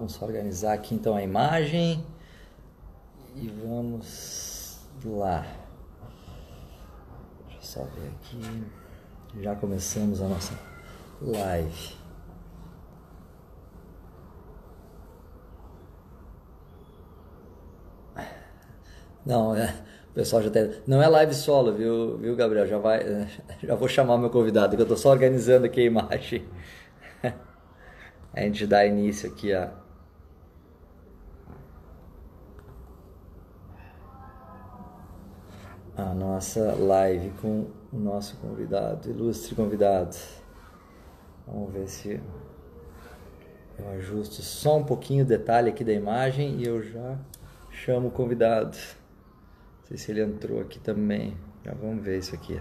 Vamos só organizar aqui então a imagem e vamos lá. Deixa eu só ver aqui. Já começamos a nossa live. Não, o pessoal já tem. Não é live solo, viu, Gabriel? Já vou chamar meu convidado, que eu tô só organizando aqui a imagem. A gente dá início aqui a nossa live com o nosso convidado, ilustre convidado. Vamos ver se eu ajusto só um pouquinho o detalhe aqui da imagem e eu já chamo o convidado. Não sei se ele entrou aqui também. Já vamos ver isso aqui.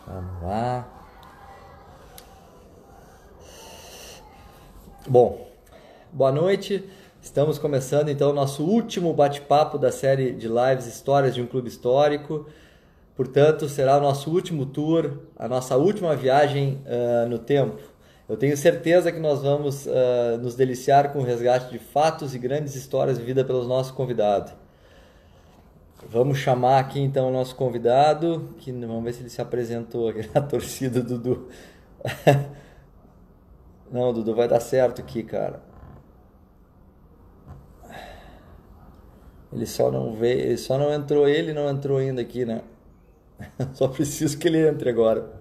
Vamos lá. Bom, boa noite. Estamos começando então o nosso último bate-papo da série de lives Histórias de um Clube Histórico. Portanto, será o nosso último tour, a nossa última viagem no tempo. Eu tenho certeza que nós vamos nos deliciar com o resgate de fatos e grandes histórias vividas pelos nossos convidados. Vamos chamar aqui então o nosso convidado, vamos ver se ele se apresentou aqui na torcida, Dudu. Não, Dudu, vai dar certo aqui, cara. Ele só não entrou, ele não entrou ainda aqui, né? Só preciso que ele entre agora.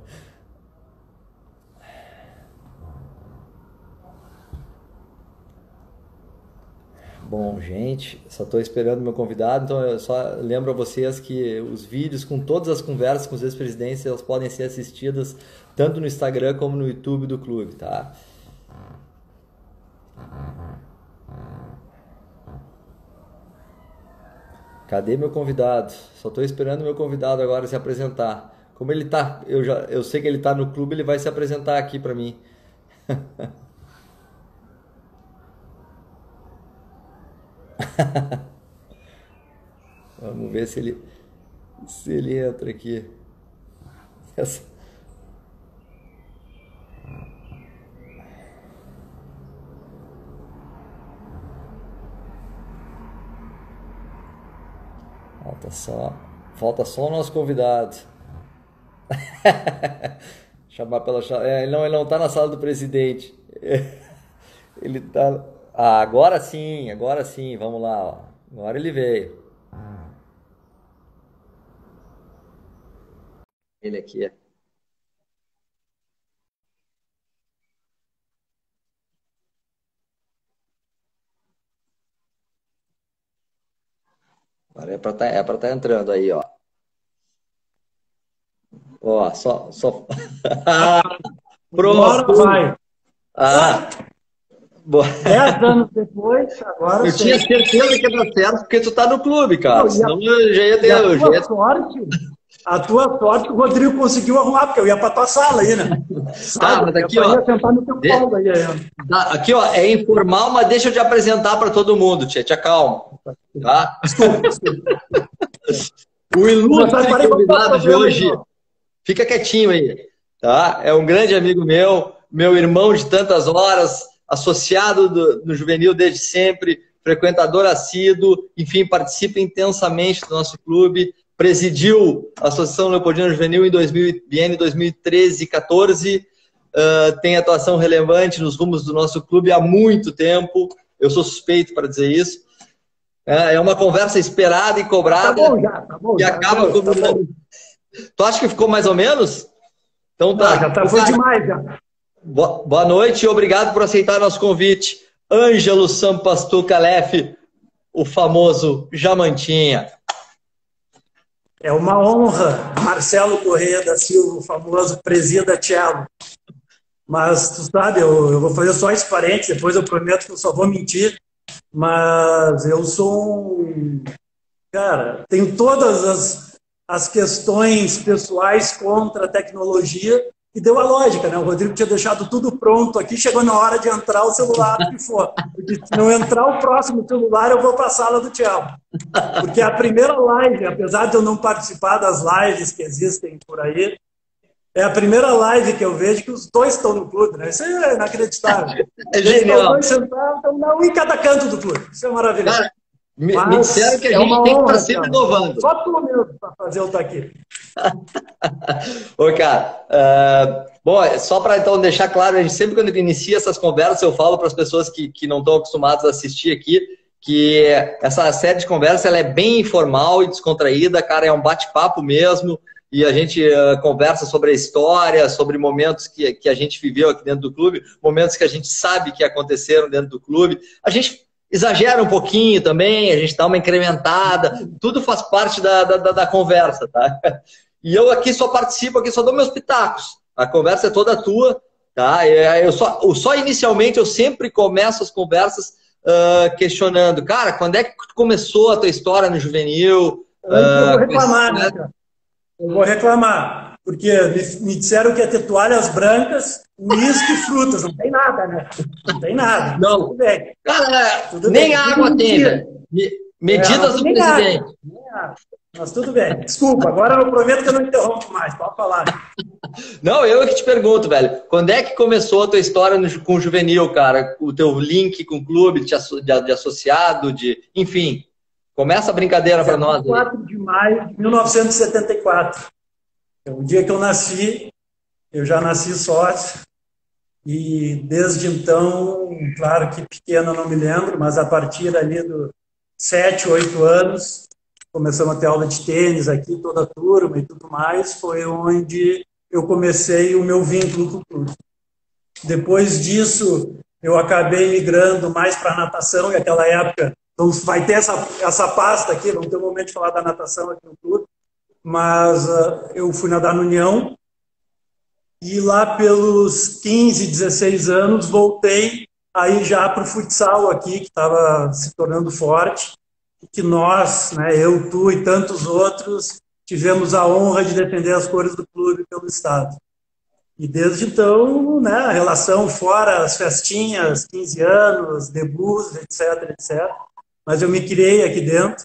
Bom, gente, só estou esperando o meu convidado, então eu só lembro a vocês que os vídeos com todas as conversas com os ex-presidentes, elas podem ser assistidas tanto no Instagram como no YouTube do clube, tá? Cadê meu convidado? Só estou esperando o meu convidado agora se apresentar. Como ele tá, eu sei que ele tá no clube, ele vai se apresentar aqui para mim. Vamos ver se ele entra aqui. Falta só o nosso convidado. Chamar pela chave. Ele não tá na sala do presidente. Ele tá. Ah, agora sim, vamos lá, ó. Agora ele veio. Ele aqui. Agora é pra tá entrando aí, ó. Ó, só. Agora Pronto. vai. Ah, boa. 10 anos depois, agora Eu tinha certeza que ia dar certo porque tu tá no clube, cara. Não, Senão eu já ia ter. A tua sorte que o Rodrigo conseguiu arrumar, porque eu ia pra tua sala aí, né? Tá, mas aqui, ó. Eu ia sentar no teu colo aí. Aqui, ó, é informal, mas deixa eu te apresentar para todo mundo, tia. Te acalma. Tá? Desculpa. O ilustre convidado de hoje, fica quietinho aí, tá? É um grande amigo meu irmão de tantas horas, associado no Juvenil desde sempre, frequentador assíduo, enfim, participa intensamente do nosso clube, presidiu a Associação Leopoldina Juvenil em biênio 2013-14, tem atuação relevante nos rumos do nosso clube há muito tempo, eu sou suspeito para dizer isso. É uma conversa esperada e cobrada. Tá bom, e acaba combinando. Tu acha que ficou mais ou menos? Então tá. Foi demais, já. Boa noite e obrigado por aceitar nosso convite. Ângelo Sampastu Calef, o famoso Jamantinha. É uma honra, Marcelo Corrêa da Silva, o famoso presida Cello. Mas, tu sabe, eu vou fazer só esse parênteses, depois eu prometo que eu só vou mentir. Mas eu sou um... Cara, tenho todas as questões pessoais contra a tecnologia E deu a lógica, né? O Rodrigo tinha deixado tudo pronto aqui, chegou na hora de entrar o celular que for. Porque se não entrar o próximo celular, eu vou para a sala do Thiago. Porque a primeira live, apesar de eu não participar das lives que existem por aí, é a primeira live que eu vejo que os dois estão no clube, né? Isso é inacreditável. É genial. Os dois sentados, estão um em cada canto do clube. Isso é maravilhoso. Cara, me disseram que a gente tem que estar sempre inovando. Só tu mesmo para fazer eu estar aqui. Ô, cara, bom, só para então deixar claro, a gente sempre quando inicia essas conversas, eu falo para as pessoas que não estão acostumadas a assistir aqui, que essa série de conversas ela é bem informal e descontraída, cara, é um bate-papo mesmo, e a gente conversa sobre a história, sobre momentos que a gente viveu aqui dentro do clube, momentos que a gente sabe que aconteceram dentro do clube. A gente exagera um pouquinho também, a gente dá uma incrementada, tudo faz parte da conversa, tá? E eu aqui só participo, aqui só dou meus pitacos. A conversa é toda tua, tá? Eu só inicialmente eu sempre começo as conversas questionando, cara, quando é que começou a tua história no juvenil? Eu vou reclamar, né, cara? Eu vou reclamar, porque me disseram que ia ter toalhas brancas, uísque e frutas. Não tem nada, né? Não tem nada. Não. Tudo bem. Cara, tudo nem bem. água tem, velho. Medidas do presidente. Mas tudo bem. Desculpa, agora eu prometo que eu não interrompo mais. Pode falar. Não, eu que te pergunto, velho. Quando é que começou a tua história com o juvenil, cara? O teu link com o clube de associado, enfim. Começa a brincadeira para nós. 4 de maio de 1974. É o dia que eu nasci. Eu já nasci sócio. E desde então, claro que pequeno eu não me lembro, mas a partir ali dos 7, 8 anos, começamos a ter aula de tênis aqui, toda a turma e tudo mais, foi onde eu comecei o meu vínculo com o clube. Depois disso, eu acabei migrando mais para a natação, e naquela época, então vai ter essa pasta aqui, vamos ter um momento de falar da natação aqui no clube, mas eu fui nadar no União, e lá pelos 15, 16 anos, voltei aí já para o futsal aqui, que estava se tornando forte, que nós, né, eu, tu e tantos outros, tivemos a honra de defender as cores do clube pelo estado. E desde então, né, a relação fora as festinhas, 15 anos, debuts, etc, etc. Mas eu me criei aqui dentro.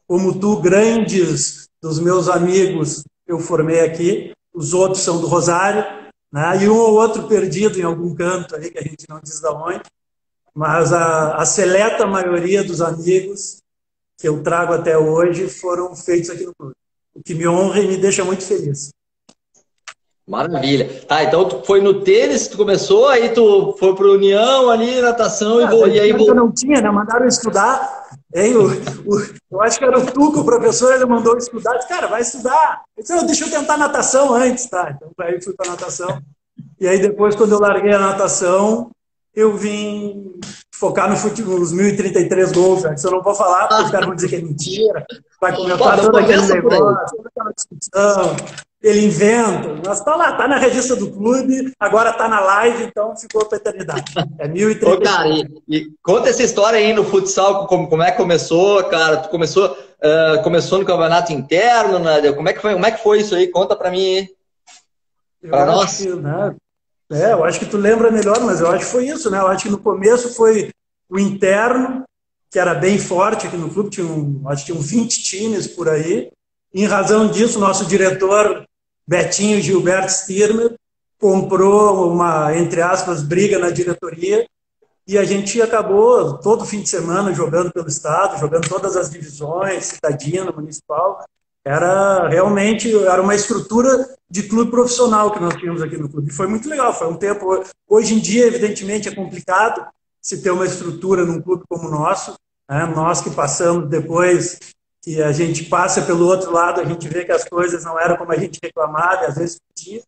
Como tu, grandes dos meus amigos, eu formei aqui. Os outros são do Rosário, né, e um ou outro perdido em algum canto ali, que a gente não diz de onde. Mas a seleta maioria dos amigos que eu trago até hoje foram feitos aqui no clube. O que me honra e me deixa muito feliz. Maravilha. Tá, então tu foi no tênis, tu começou, aí tu foi pro União ali, natação, e aí... Eu não tinha, né? Mandaram estudar. Hein? Eu acho que era o Tuco, o professor, ele mandou estudar. Eu disse, cara, vai estudar. Eu disse, deixa eu tentar natação antes, tá? Então aí fui para natação. E aí depois, quando eu larguei a natação, eu vim focar no futebol, os 1.033 gols. Né? Isso eu não vou falar, porque os caras vão dizer que é mentira. Vai comentar todo aquele negócio, toda aquela discussão. Ele inventa, mas tá lá, tá na revista do clube, agora tá na live, então ficou pra eternidade. É 1.033. Ô, cara, e conta essa história aí no futsal, como é que começou, cara? Tu começou no campeonato interno, né? Como é que foi isso aí? Conta pra mim aí. Pra nós. Né? Eu acho que tu lembra melhor, mas eu acho que foi isso, né? Eu acho que no começo foi o interno, que era bem forte aqui no clube, acho que tinham 20 times por aí. Em razão disso, nosso diretor Betinho Gilberto Stirmer comprou uma, entre aspas, briga na diretoria e a gente acabou todo fim de semana jogando pelo estado, jogando todas as divisões, citadina, municipal. Era uma estrutura de clube profissional que nós tínhamos aqui no clube. E foi muito legal, foi um tempo... Hoje em dia, evidentemente, é complicado se ter uma estrutura num clube como o nosso. Né? Nós que passamos depois... que a gente passa pelo outro lado, a gente vê que as coisas não eram como a gente reclamava, às vezes pedia,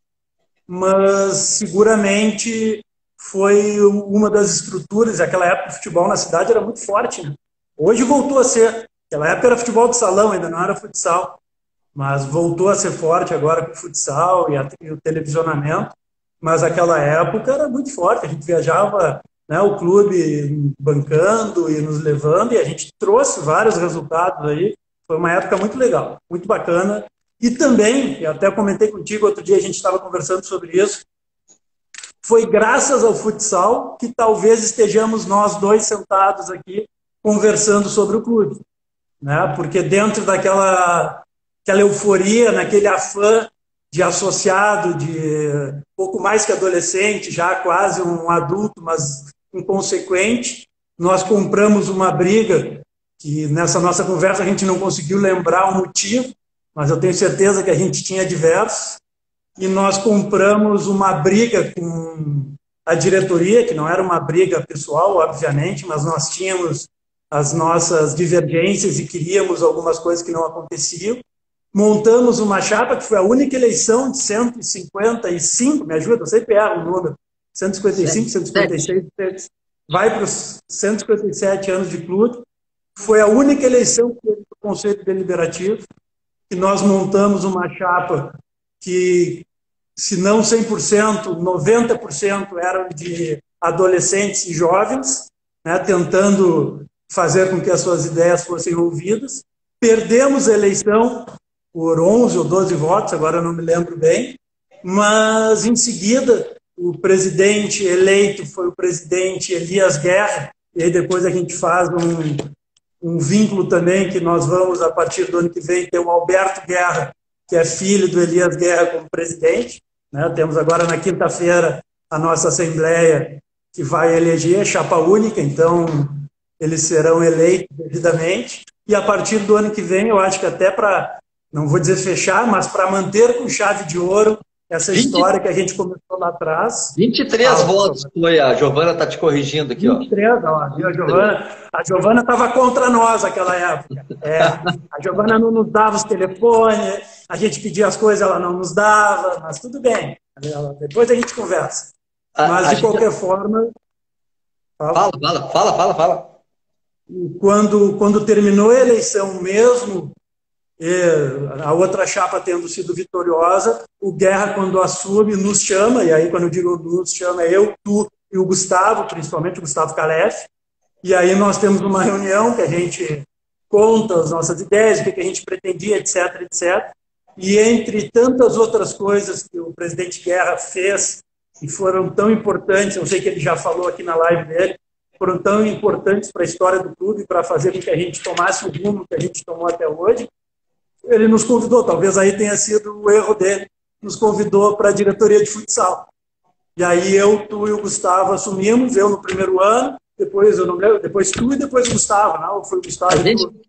mas seguramente foi uma das estruturas, aquela época o futebol na cidade era muito forte, né? Hoje voltou a ser, aquela época era futebol de salão, ainda não era futsal, mas voltou a ser forte agora com o futsal e o televisionamento, mas aquela época era muito forte, a gente viajava, né, o clube bancando e nos levando, e a gente trouxe vários resultados aí. Foi uma época muito legal, muito bacana. E também, eu até comentei contigo outro dia, a gente estava conversando sobre isso, foi graças ao futsal que talvez estejamos nós dois sentados aqui conversando sobre o clube, né? Porque dentro daquela euforia, naquele afã de associado, de pouco mais que adolescente, já quase um adulto, mas inconsequente, nós compramos uma briga que nessa nossa conversa a gente não conseguiu lembrar o motivo, mas eu tenho certeza que a gente tinha diversos, e nós compramos uma briga com a diretoria, que não era uma briga pessoal, obviamente, mas nós tínhamos as nossas divergências e queríamos algumas coisas que não aconteciam. Montamos uma chapa que foi a única eleição de 155, me ajuda, eu sempre erro o número, 155, 156, vai para os 157 anos de clube. Foi a única eleição que teve o Conselho Deliberativo, que nós montamos uma chapa que, se não 100%, 90% eram de adolescentes e jovens, né, tentando fazer com que as suas ideias fossem ouvidas. Perdemos a eleição por 11 ou 12 votos, agora eu não me lembro bem, mas em seguida o presidente eleito foi o presidente Elias Guerra, e aí depois a gente faz um vínculo também, que nós vamos, a partir do ano que vem, ter o Alberto Guerra, que é filho do Elias Guerra como presidente, né? Temos agora na quinta-feira a nossa Assembleia, que vai eleger chapa única, então eles serão eleitos devidamente, e a partir do ano que vem, eu acho que até para, não vou dizer fechar, mas para manter com chave de ouro essa história que a gente começou lá atrás. 23 votos foi, a Giovana está te corrigindo aqui. 23, ó, a Giovana estava contra nós naquela época. A Giovana não nos dava os telefones, a gente pedia as coisas, ela não nos dava, mas tudo bem. Depois a gente conversa. Mas, de qualquer forma... Fala. Quando terminou a eleição mesmo, a outra chapa tendo sido vitoriosa, o Guerra, quando assume, nos chama, e aí quando eu digo nos chama, é eu, tu e o Gustavo, principalmente o Gustavo Calef, e aí nós temos uma reunião que a gente conta as nossas ideias, o que a gente pretendia, etc, etc. E entre tantas outras coisas que o presidente Guerra fez, e foram tão importantes, eu sei que ele já falou aqui na live dele, foram tão importantes para a história do clube, para fazer com que a gente tomasse o rumo que a gente tomou até hoje, ele nos convidou, talvez aí tenha sido o erro dele, nos convidou para a diretoria de futsal. E aí eu, tu e o Gustavo assumimos, eu no primeiro ano, depois eu não lembro, depois tu e depois o Gustavo, não? Foi o Gustavo.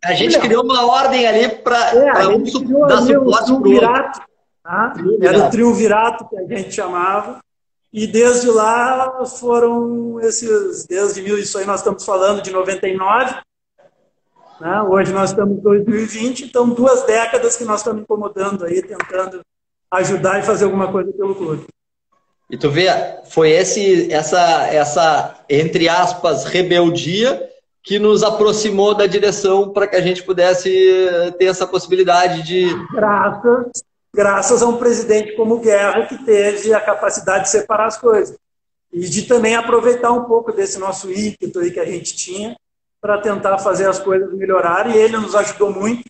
A gente criou uma ordem ali para um dar suporte para o Virato, tá? Era o triunvirato que a gente chamava. E desde lá foram isso aí nós estamos falando de 99, né? Hoje nós estamos em 2020, então 2 décadas que nós estamos incomodando aí, tentando ajudar e fazer alguma coisa pelo clube. E tu vê, foi essa, entre aspas, rebeldia que nos aproximou da direção para que a gente pudesse ter essa possibilidade de... Graças a um presidente como Guerra, que teve a capacidade de separar as coisas. E de também aproveitar um pouco desse nosso ímpeto aí que a gente tinha para tentar fazer as coisas melhorarem. E ele nos ajudou muito.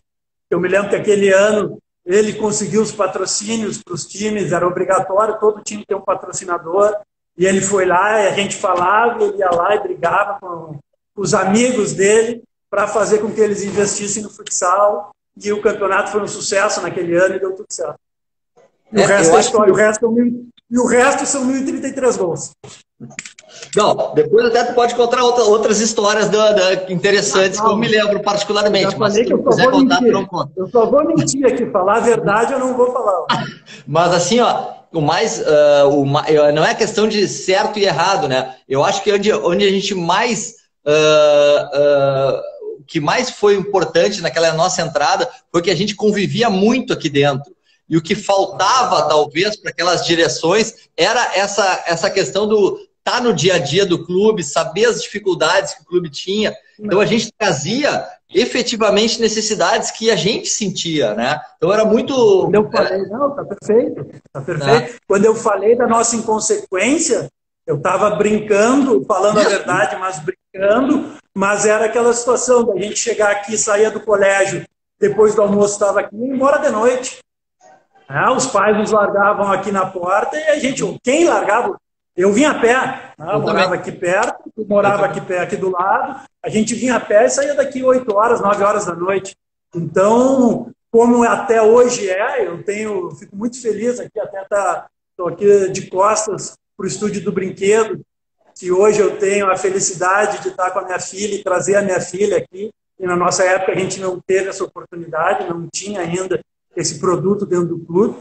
Eu me lembro que aquele ano ele conseguiu os patrocínios para os times, era obrigatório, todo time ter um patrocinador. E ele foi lá, e a gente falava, ele ia lá e brigava com os amigos dele para fazer com que eles investissem no futsal. E o campeonato foi um sucesso naquele ano e deu tudo certo. E o resto é história. O resto são 1.033 gols. Não, depois até tu pode contar outras histórias interessantes que eu me lembro particularmente. Mas se tu quiser contar, tu não conta. Eu só vou mentir aqui. Falar a verdade eu não vou falar. Mas assim, ó, não é questão de certo e errado, né? Eu acho que onde a gente mais... o que mais foi importante naquela nossa entrada foi que a gente convivia muito aqui dentro. E o que faltava, talvez, para aquelas direções era essa questão do estar no dia a dia do clube, saber as dificuldades que o clube tinha. Então, a gente trazia efetivamente necessidades que a gente sentia, né? Então, era muito... Quando eu falei, não, tá perfeito. Tá perfeito. Quando eu falei da nossa inconsequência, eu estava brincando, falando a verdade, mas brincando, mas era aquela situação da gente chegar aqui, saía do colégio, depois do almoço estava aqui, e ia embora de noite. Os pais nos largavam aqui na porta e a gente, quem largava? Eu vinha a pé, né? Eu morava aqui perto, tu morava aqui do lado, a gente vinha a pé e saía daqui 8 horas, 9 horas da noite. Então, como até hoje fico muito feliz aqui, estou aqui de costas para o estúdio do brinquedo, que hoje eu tenho a felicidade de estar com a minha filha e trazer a minha filha aqui. E na nossa época a gente não teve essa oportunidade, não tinha ainda esse produto dentro do clube,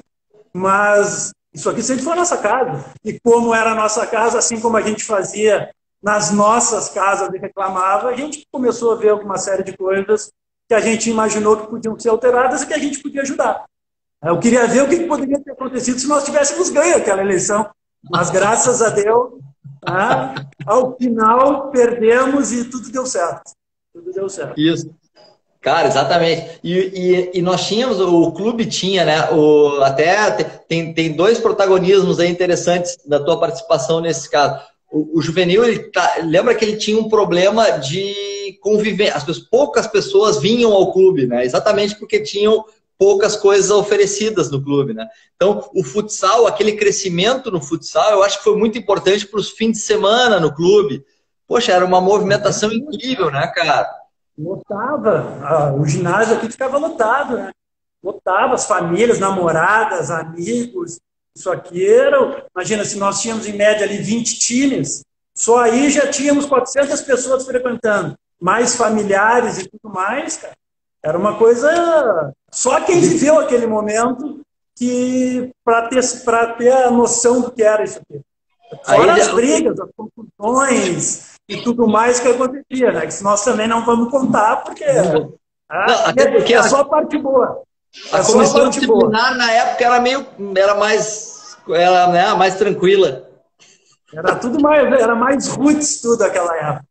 mas isso aqui sempre foi a nossa casa. E como era a nossa casa, assim como a gente fazia nas nossas casas e reclamava, a gente começou a ver alguma série de coisas que a gente imaginou que podiam ser alteradas e que a gente podia ajudar. Eu queria ver o que poderia ter acontecido se nós tivéssemos ganho aquela eleição. Mas, graças a Deus, ao final, perdemos e tudo deu certo. Tudo deu certo. Isso. Cara, exatamente. E nós tínhamos, o clube tinha, né? Até tem dois protagonismos aí interessantes da tua participação nesse caso. O juvenil, lembra que ele tinha um problema de conviver. Poucas pessoas vinham ao clube, né? Exatamente porque tinham poucas coisas oferecidas no clube, né? Então, o futsal, aquele crescimento no futsal, eu acho que foi muito importante para os fins de semana no clube. Poxa, era uma movimentação incrível, né, cara? Lotava. O ginásio aqui ficava lotado, né? Lotava as famílias, namoradas, amigos. Isso aqui era... Imagina, se nós tínhamos em média ali 20 times, só aí já tínhamos 400 pessoas frequentando. Mais familiares e tudo mais, cara. Era uma coisa... Só quem viveu aquele momento que para ter a noção do que era isso aqui. Fora as brigas, as confusões e tudo mais que acontecia, né? Que nós também não vamos contar, porque é só a parte boa. A comissão disciplinar na época era mais tranquila. Era mais roots tudo aquela época.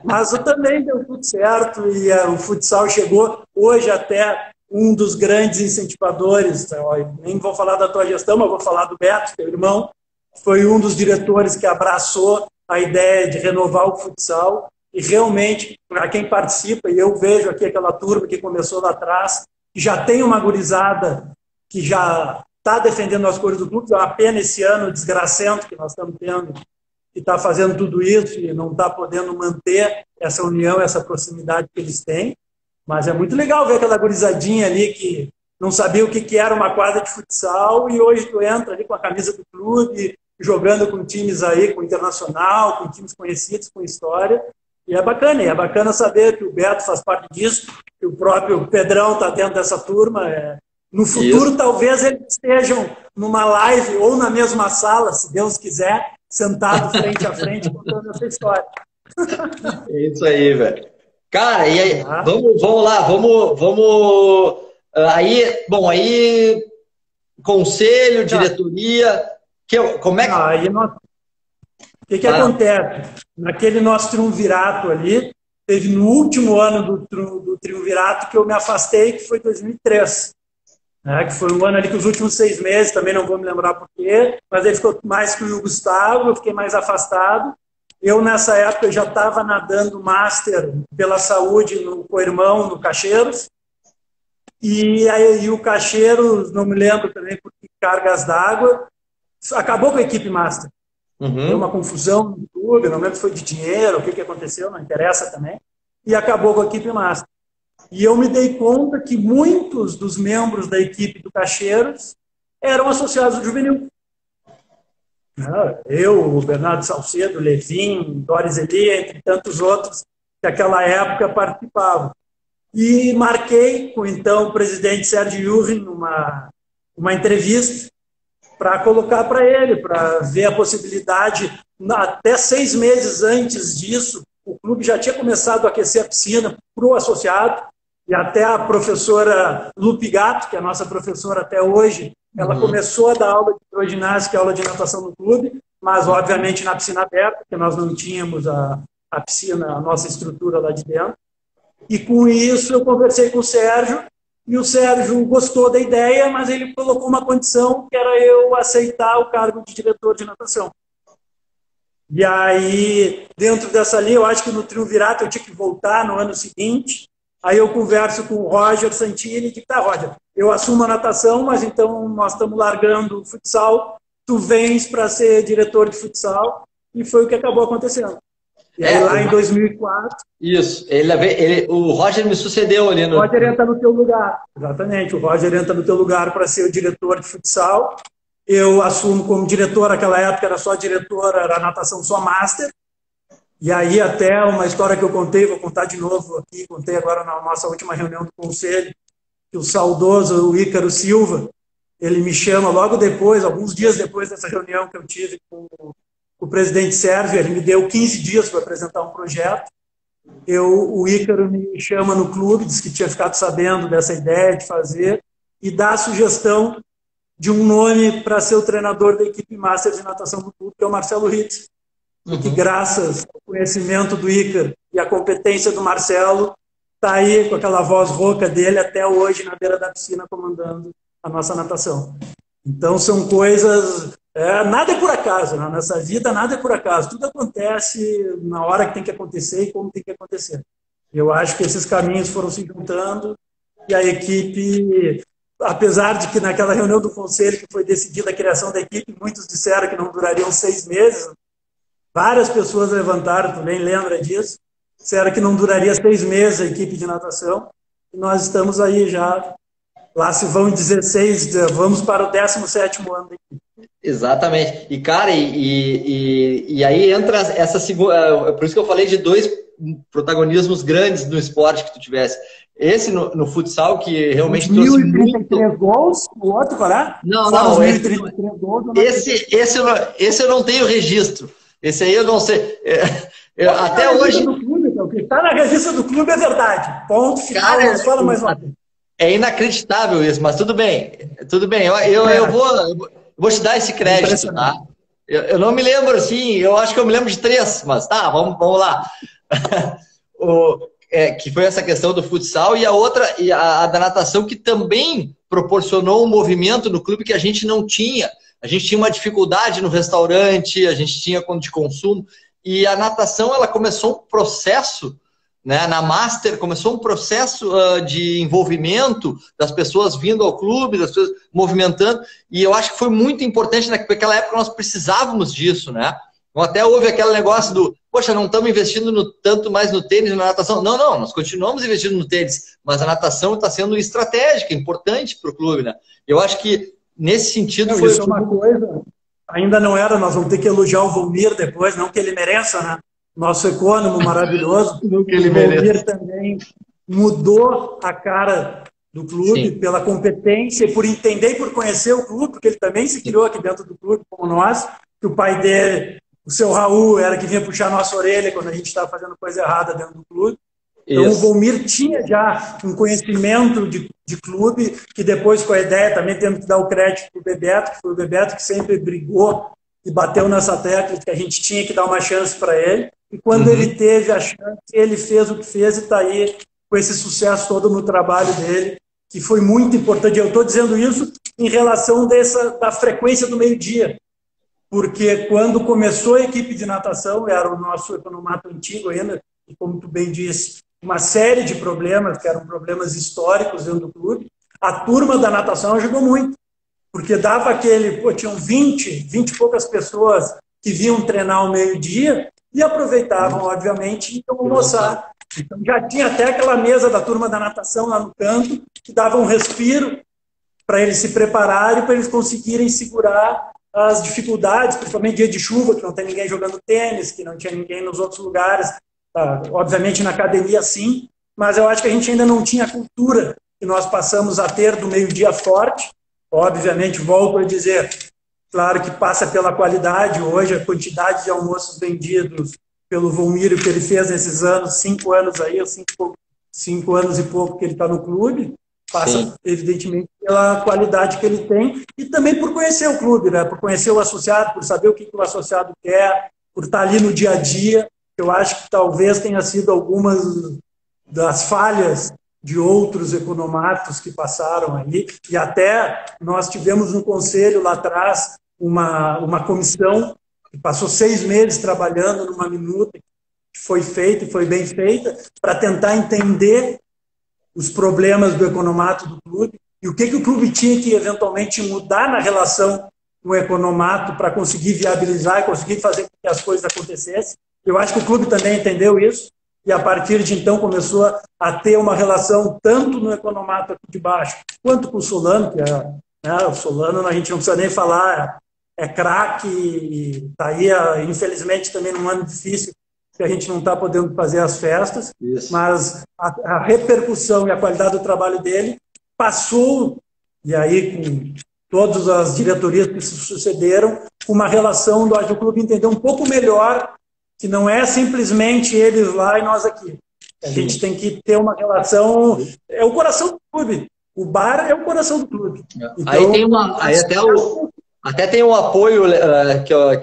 Mas também deu tudo certo e o futsal chegou hoje até um dos grandes incentivadores. Nem vou falar da tua gestão, mas vou falar do Beto, teu irmão. Foi um dos diretores que abraçou a ideia de renovar o futsal e realmente, para quem participa, e eu vejo aqui aquela turma que começou lá atrás, que já tem uma gurizada que já está defendendo as cores do clube, é uma pena esse ano desgracento que nós estamos tendo, que está fazendo tudo isso e não está podendo manter essa união, essa proximidade que eles têm, mas é muito legal ver aquela gurizadinha ali que não sabia o que era uma quadra de futsal e hoje tu entra ali com a camisa do clube, jogando com times aí, com Internacional, com times conhecidos, com história. E é bacana saber que o Beto faz parte disso, que o próprio Pedrão está dentro dessa turma. No futuro, isso. Talvez eles estejam numa live ou na mesma sala, se Deus quiser, sentado frente a frente, contando essa história. É isso aí, velho. Cara, e aí, vamos lá, aí, conselho, diretoria, como é que... O que acontece? Naquele nosso triunvirato ali, teve no último ano do triunvirato que eu me afastei, que foi 2003. Né? Que foi um ano ali que os últimos 6 meses, também não vou me lembrar porquê, mas ele ficou mais que o Gustavo, eu fiquei mais afastado. Eu, nessa época, já estava nadando Master pela saúde no Coirmão, no Cacheiros. E aí o Cacheiros, não me lembro também por que cargas d'água, acabou com a equipe Master. Deu uma confusão no clube, não lembro se foi de dinheiro, o que aconteceu, não interessa também. E acabou com a equipe Master. E eu me dei conta que muitos dos membros da equipe do Cacheiros eram associados ao juvenil. Eu, o Bernardo Salcedo, o Levin, Doris Elia, entre tantos outros que naquela época participavam. E marquei com então o presidente Sérgio Yurrin uma entrevista para colocar para ele, para ver a possibilidade. Até 6 meses antes disso, o clube já tinha começado a aquecer a piscina para o associado, e até a professora Lupe Gato, que é a nossa professora até hoje, ela começou a dar aula de hidroginástica e aula de natação no clube, mas obviamente na piscina aberta, porque nós não tínhamos a piscina, a nossa estrutura lá de dentro. E com isso eu conversei com o Sérgio, e o Sérgio gostou da ideia, mas ele colocou uma condição, que era eu aceitar o cargo de diretor de natação. E aí, dentro dessa linha, eu acho que no triunvirato eu tinha que voltar no ano seguinte. Aí eu converso com o Roger Santini e digo, tá, Roger, eu assumo a natação, mas então nós estamos largando o futsal tu vens para ser diretor de futsal, e foi o que acabou acontecendo. E aí, lá em 2004... Isso, o Roger me sucedeu ali no... O Roger entra no teu lugar, exatamente, o Roger entra no teu lugar para ser o diretor de futsal. Eu assumo como diretor, naquela época era só diretor, era natação só master. E aí até uma história que eu contei, vou contar de novo aqui, contei agora na nossa última reunião do conselho, que o saudoso o Ícaro Silva, ele me chama logo depois, alguns dias depois dessa reunião que eu tive com o presidente Sérgio, ele me deu 15 dias para apresentar um projeto. O Ícaro me chama no clube, disse que tinha ficado sabendo dessa ideia de fazer, e dá a sugestão de um nome para ser o treinador da equipe master de natação do clube, que é o Marcelo Ritz. Que graças ao conhecimento do Ícaro e à competência do Marcelo, está aí com aquela voz rouca dele até hoje na beira da piscina comandando a nossa natação. Então são coisas... nada é por acaso, né? Nessa vida nada é por acaso. Tudo acontece na hora que tem que acontecer e como tem que acontecer. Eu acho que esses caminhos foram se juntando e a equipe... Apesar de que naquela reunião do conselho que foi decidida a criação da equipe, muitos disseram que não durariam 6 meses. Várias pessoas levantaram, também lembra disso. Disseram que não duraria 6 meses a equipe de natação. E nós estamos aí já, lá se vão 16, vamos para o 17º ano da equipe. Exatamente. E, cara, e aí entra essa segunda... Por isso que eu falei de 2 protagonismos grandes no esporte que tu tivesse. Esse no futsal, que realmente trouxe 1.033 gols, o outro, qual é? Não, esse eu não tenho registro. Esse aí eu não sei. Até hoje... O que está na registro do clube é verdade. Ponto final, cara, fala mais uma vez. É inacreditável isso, mas tudo bem. Tudo bem, eu vou te dar esse crédito, tá? Eu não me lembro, assim, eu acho que eu me lembro de 3, mas tá, vamos lá. Que foi essa questão do futsal, e a outra, a da natação, que também proporcionou um movimento no clube que a gente não tinha. A gente tinha uma dificuldade no restaurante, a gente tinha de consumo, e a natação, ela começou um processo, né, na Master, começou um processo de envolvimento das pessoas vindo ao clube, das pessoas movimentando, e eu acho que foi muito importante, naquela época nós precisávamos disso, né? Então, até houve aquele negócio do, poxa, não estamos investindo tanto mais no tênis e na natação. Não, nós continuamos investindo no tênis, mas a natação está sendo estratégica, importante para o clube, né? Eu acho que nesse sentido foi... Isso é uma coisa, ainda não era, nós vamos ter que elogiar o Volmir depois, não que ele mereça, né? Nosso econômico maravilhoso. Não que ele o Volmir também mudou a cara do clube. Sim. Pela competência e por entender e por conhecer o clube, porque ele também se criou aqui dentro do clube, como nós, que o pai dele, o seu Raul, era que vinha puxar a nossa orelha quando a gente estava fazendo coisa errada dentro do clube. Então, o Volmir tinha já um conhecimento de clube, que depois, com a ideia, também temos que dar o crédito para o Bebeto, que foi o Bebeto que sempre brigou e bateu nessa tecla de que a gente tinha que dar uma chance para ele. E quando ele teve a chance, ele fez o que fez e está aí com esse sucesso todo no trabalho dele, que foi muito importante. Eu estou dizendo isso em relação da frequência do meio-dia, porque quando começou a equipe de natação, era o nosso economato antigo ainda, e como tu bem disse, uma série de problemas, que eram problemas históricos dentro do clube, a turma da natação ajudou muito, porque dava tinham 20 e poucas pessoas que vinham treinar ao meio-dia e aproveitavam, obviamente, e iam almoçar. Então já tinha até aquela mesa da turma da natação lá no canto, que dava um respiro para eles se prepararem, para eles conseguirem segurar as dificuldades, principalmente dia de chuva, que não tem ninguém jogando tênis, que não tinha ninguém nos outros lugares. Obviamente na academia sim, mas eu acho que a gente ainda não tinha a cultura que nós passamos a ter do meio-dia forte. Obviamente, volto a dizer, claro que passa pela qualidade. Hoje a quantidade de almoços vendidos pelo Volmir, que ele fez nesses anos, 5 anos aí, 5 anos e pouco que ele está no clube, passa sim, evidentemente pela qualidade que ele tem e também por conhecer o clube, né? Por conhecer o associado, por saber o que o associado quer, por estar ali no dia a dia. Eu acho que talvez tenha sido algumas das falhas de outros economatos que passaram ali. E até nós tivemos no conselho lá atrás uma comissão que passou 6 meses trabalhando numa minuta que foi feita e foi bem feita para tentar entender os problemas do economato do clube e o que o clube tinha que eventualmente mudar na relação um economato para conseguir viabilizar e conseguir fazer com que as coisas acontecessem. Eu acho que o clube também entendeu isso e, a partir de então, começou a ter uma relação tanto no economato aqui de baixo, quanto com o Solano, que o Solano a gente não precisa nem falar, é craque e está aí, infelizmente, também num ano difícil, que a gente não está podendo fazer as festas, isso. Mas a repercussão e a qualidade do trabalho dele passou, e aí com todas as diretorias que se sucederam, uma relação do clube entender um pouco melhor que não é simplesmente eles lá e nós aqui. A Sim. gente tem que ter uma relação, é o coração do clube. O bar é o coração do clube. Então, aí tem até tem um apoio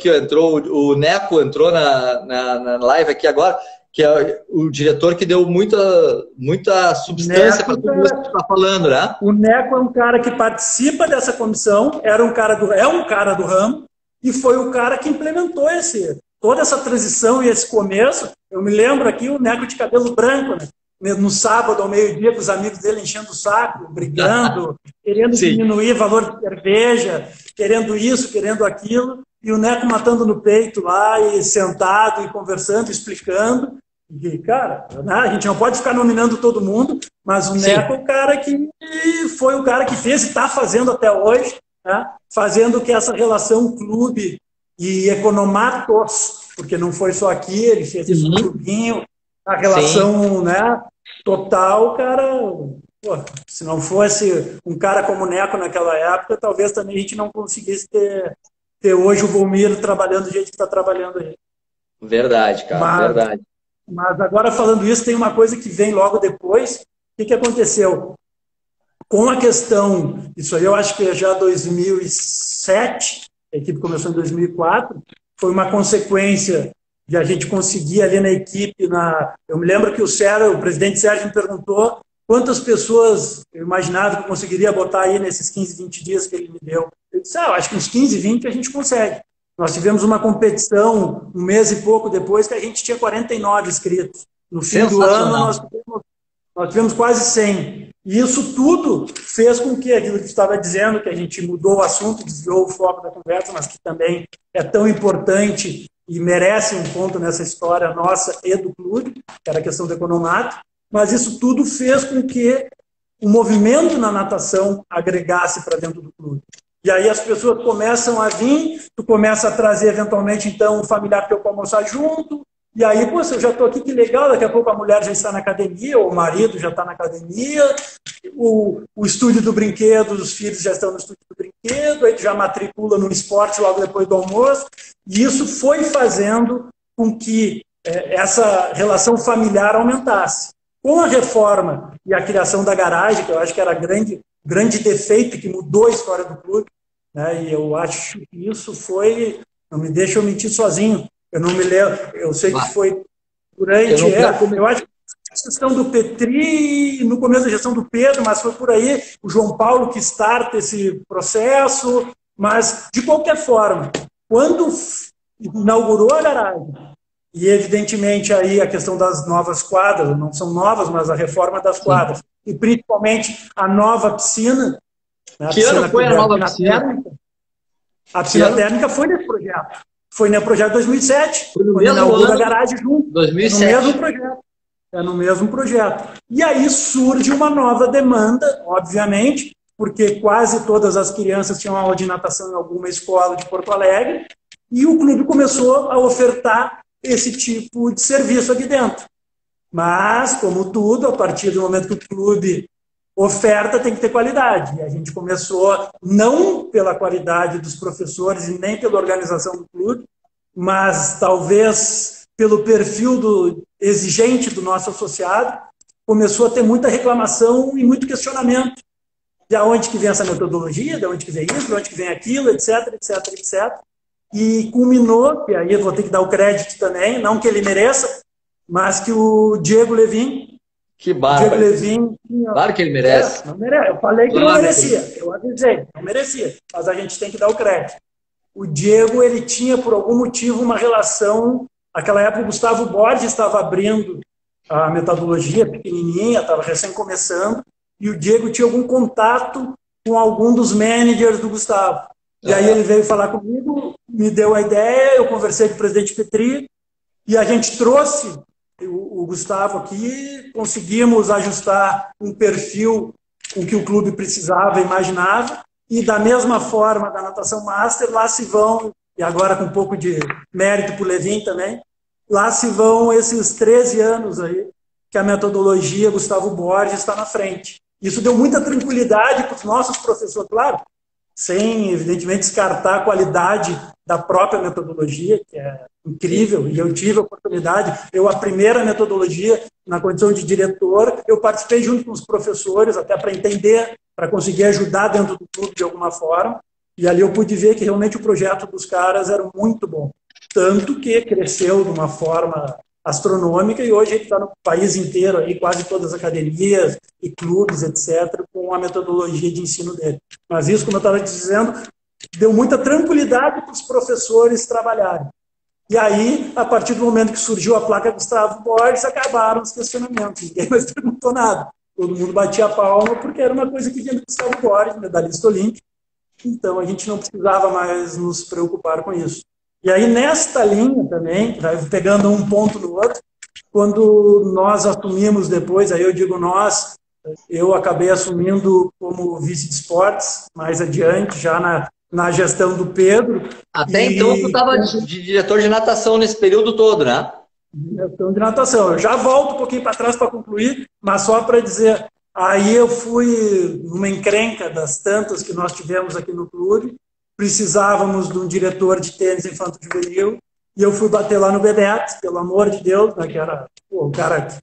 que entrou, o Neco entrou na live aqui agora, que é o diretor que deu muita substância para tudo isso que você está falando, né? O Neco é um cara que participa dessa comissão, é um cara do ramo, e foi o cara que implementou toda essa transição e esse começo. Eu me lembro aqui o Neco de cabelo branco, né? No sábado, ao meio-dia, com os amigos dele enchendo o saco, brigando, querendo diminuir o valor de cerveja, querendo isso, querendo aquilo, e o Neco matando no peito lá, e sentado, e conversando, explicando. E, cara, a gente não pode ficar nominando todo mundo, mas o Neco é o cara que foi o cara que fez e está fazendo até hoje, né? Fazendo que essa relação clube e economatos, porque não foi só aqui, ele fez isso no clubinho, a relação, né, total, cara, pô, se não fosse um cara como o Neco naquela época, talvez também a gente não conseguisse ter hoje o Volmir trabalhando do jeito que está trabalhando aí. Verdade, cara, verdade. Mas agora falando isso, tem uma coisa que vem logo depois. O que aconteceu? Com a questão, isso aí eu acho que é já 2007, a equipe começou em 2004, foi uma consequência de a gente conseguir ali na equipe, eu me lembro que o presidente Sérgio me perguntou quantas pessoas eu imaginava que eu conseguiria botar aí nesses 15, 20 dias que ele me deu. Eu disse, eu acho que uns 15, 20 a gente consegue. Nós tivemos uma competição um mês e pouco depois que a gente tinha 49 inscritos. No fim do ano nós tivemos quase 100. E isso tudo fez com que aquilo que estava dizendo, que a gente mudou o assunto, desviou o foco da conversa, mas que também é tão importante e merece um ponto nessa história nossa e do clube, que era a questão do economato, mas isso tudo fez com que o movimento na natação agregasse para dentro do clube. E aí as pessoas começam a vir, tu começa a trazer eventualmente então um familiar teu para almoçar junto, e aí, pô, eu já estou aqui, que legal, daqui a pouco a mulher já está na academia, ou o marido já está na academia, o estúdio do brinquedo, os filhos já estão no estúdio do brinquedo, aí tu já matricula no esporte logo depois do almoço, e isso foi fazendo com que essa relação familiar aumentasse. Com a reforma e a criação da garagem, que eu acho que era grande defeito que mudou a história do clube, né? E eu acho que isso foi, não me deixa eu mentir sozinho, eu não me lembro, eu sei que foi durante, eu acho que a gestão do Petri, no começo da gestão do Pedro, mas foi por aí, o João Paulo que starta esse processo, mas de qualquer forma, quando inaugurou a garagem, e evidentemente aí a questão das novas quadras, não são novas, mas a reforma das quadras, e principalmente a nova piscina. Né, que ano foi a nova piscina? Térmica, a piscina térmica foi nesse projeto. Foi no projeto 2007. Foi no mesmo ano. A garagem junto. 2007. É no mesmo projeto. É no mesmo projeto. E aí surge uma nova demanda, obviamente, porque quase todas as crianças tinham aula de natação em alguma escola de Porto Alegre, e o clube começou a ofertar esse tipo de serviço aqui dentro. Mas, como tudo, a partir do momento que o clube oferta, tem que ter qualidade. E a gente começou, não pela qualidade dos professores e nem pela organização do clube, mas talvez pelo perfil exigente do nosso associado, começou a ter muita reclamação e muito questionamento. De onde que vem essa metodologia, de onde que vem isso, de onde que vem aquilo, etc, etc, etc. E culminou, e aí eu vou ter que dar o crédito também, não que ele mereça, mas que o Diego Levin... Que bárbaro. Diego Levin... Claro que ele merece. Não merece. Eu falei que não merecia. Eu avisei, não merecia. Mas a gente tem que dar o crédito. O Diego, ele tinha, por algum motivo, uma relação... Naquela época, o Gustavo Borges estava abrindo a metodologia pequenininha, estava recém começando, e o Diego tinha algum contato com algum dos managers do Gustavo. E aí ele veio falar comigo, me deu a ideia, eu conversei com o presidente Petri, e a gente trouxe o Gustavo aqui, conseguimos ajustar um perfil com que o clube precisava, imaginava, e da mesma forma da natação master, lá se vão, e agora com um pouco de mérito para o Levin também, lá se vão esses 13 anos aí, que a metodologia Gustavo Borges está na frente. Isso deu muita tranquilidade para os nossos professores, claro, sem, evidentemente, descartar a qualidade da própria metodologia, que é incrível, e eu tive a oportunidade, a primeira metodologia, na condição de diretor, eu participei junto com os professores, até para entender, para conseguir ajudar dentro do clube de alguma forma, e ali eu pude ver que realmente o projeto dos caras era muito bom. Tanto que cresceu de uma forma astronômica e hoje ele está no país inteiro, aí, quase todas as academias e clubes, etc., com a metodologia de ensino dele. Mas isso, como eu estava dizendo, deu muita tranquilidade para os professores trabalharem. E aí, a partir do momento que surgiu a placa Gustavo Borges, acabaram os questionamentos. Ninguém mais perguntou nada. Todo mundo batia a palma porque era uma coisa que vinha do Gustavo Borges, medalhista olímpico. Então, a gente não precisava mais nos preocupar com isso. E aí, nesta linha também, pegando um ponto no outro, quando nós assumimos depois, aí eu digo nós, eu acabei assumindo como vice de esportes, mais adiante, já na gestão do Pedro. Até então, tu estava de diretor de natação nesse período todo, né? Gestão de natação. Eu já volto um pouquinho para trás para concluir, mas só para dizer, aí eu fui numa encrenca das tantas que nós tivemos aqui no clube, precisávamos de um diretor de tênis infanto-juvenil, e eu fui bater lá no Bebeto, pelo amor de Deus, né, que era um cara,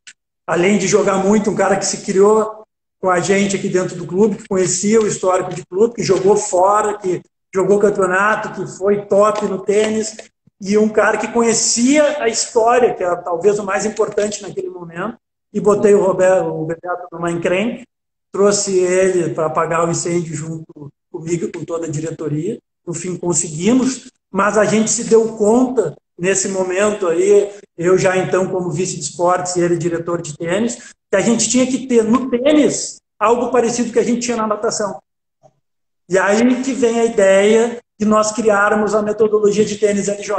além de jogar muito, um cara que se criou com a gente aqui dentro do clube, que conhecia o histórico de clube, que jogou fora, que jogou campeonato, que foi top no tênis, e um cara que conhecia a história, que era talvez o mais importante naquele momento, e botei o Bebeto numa encrenca, trouxe ele para apagar o incêndio junto comigo, com toda a diretoria. No fim, conseguimos, mas a gente se deu conta, nesse momento aí, eu já então como vice de esportes e ele diretor de tênis, que a gente tinha que ter no tênis algo parecido que a gente tinha na natação. E aí que vem a ideia de nós criarmos a metodologia de tênis LJ,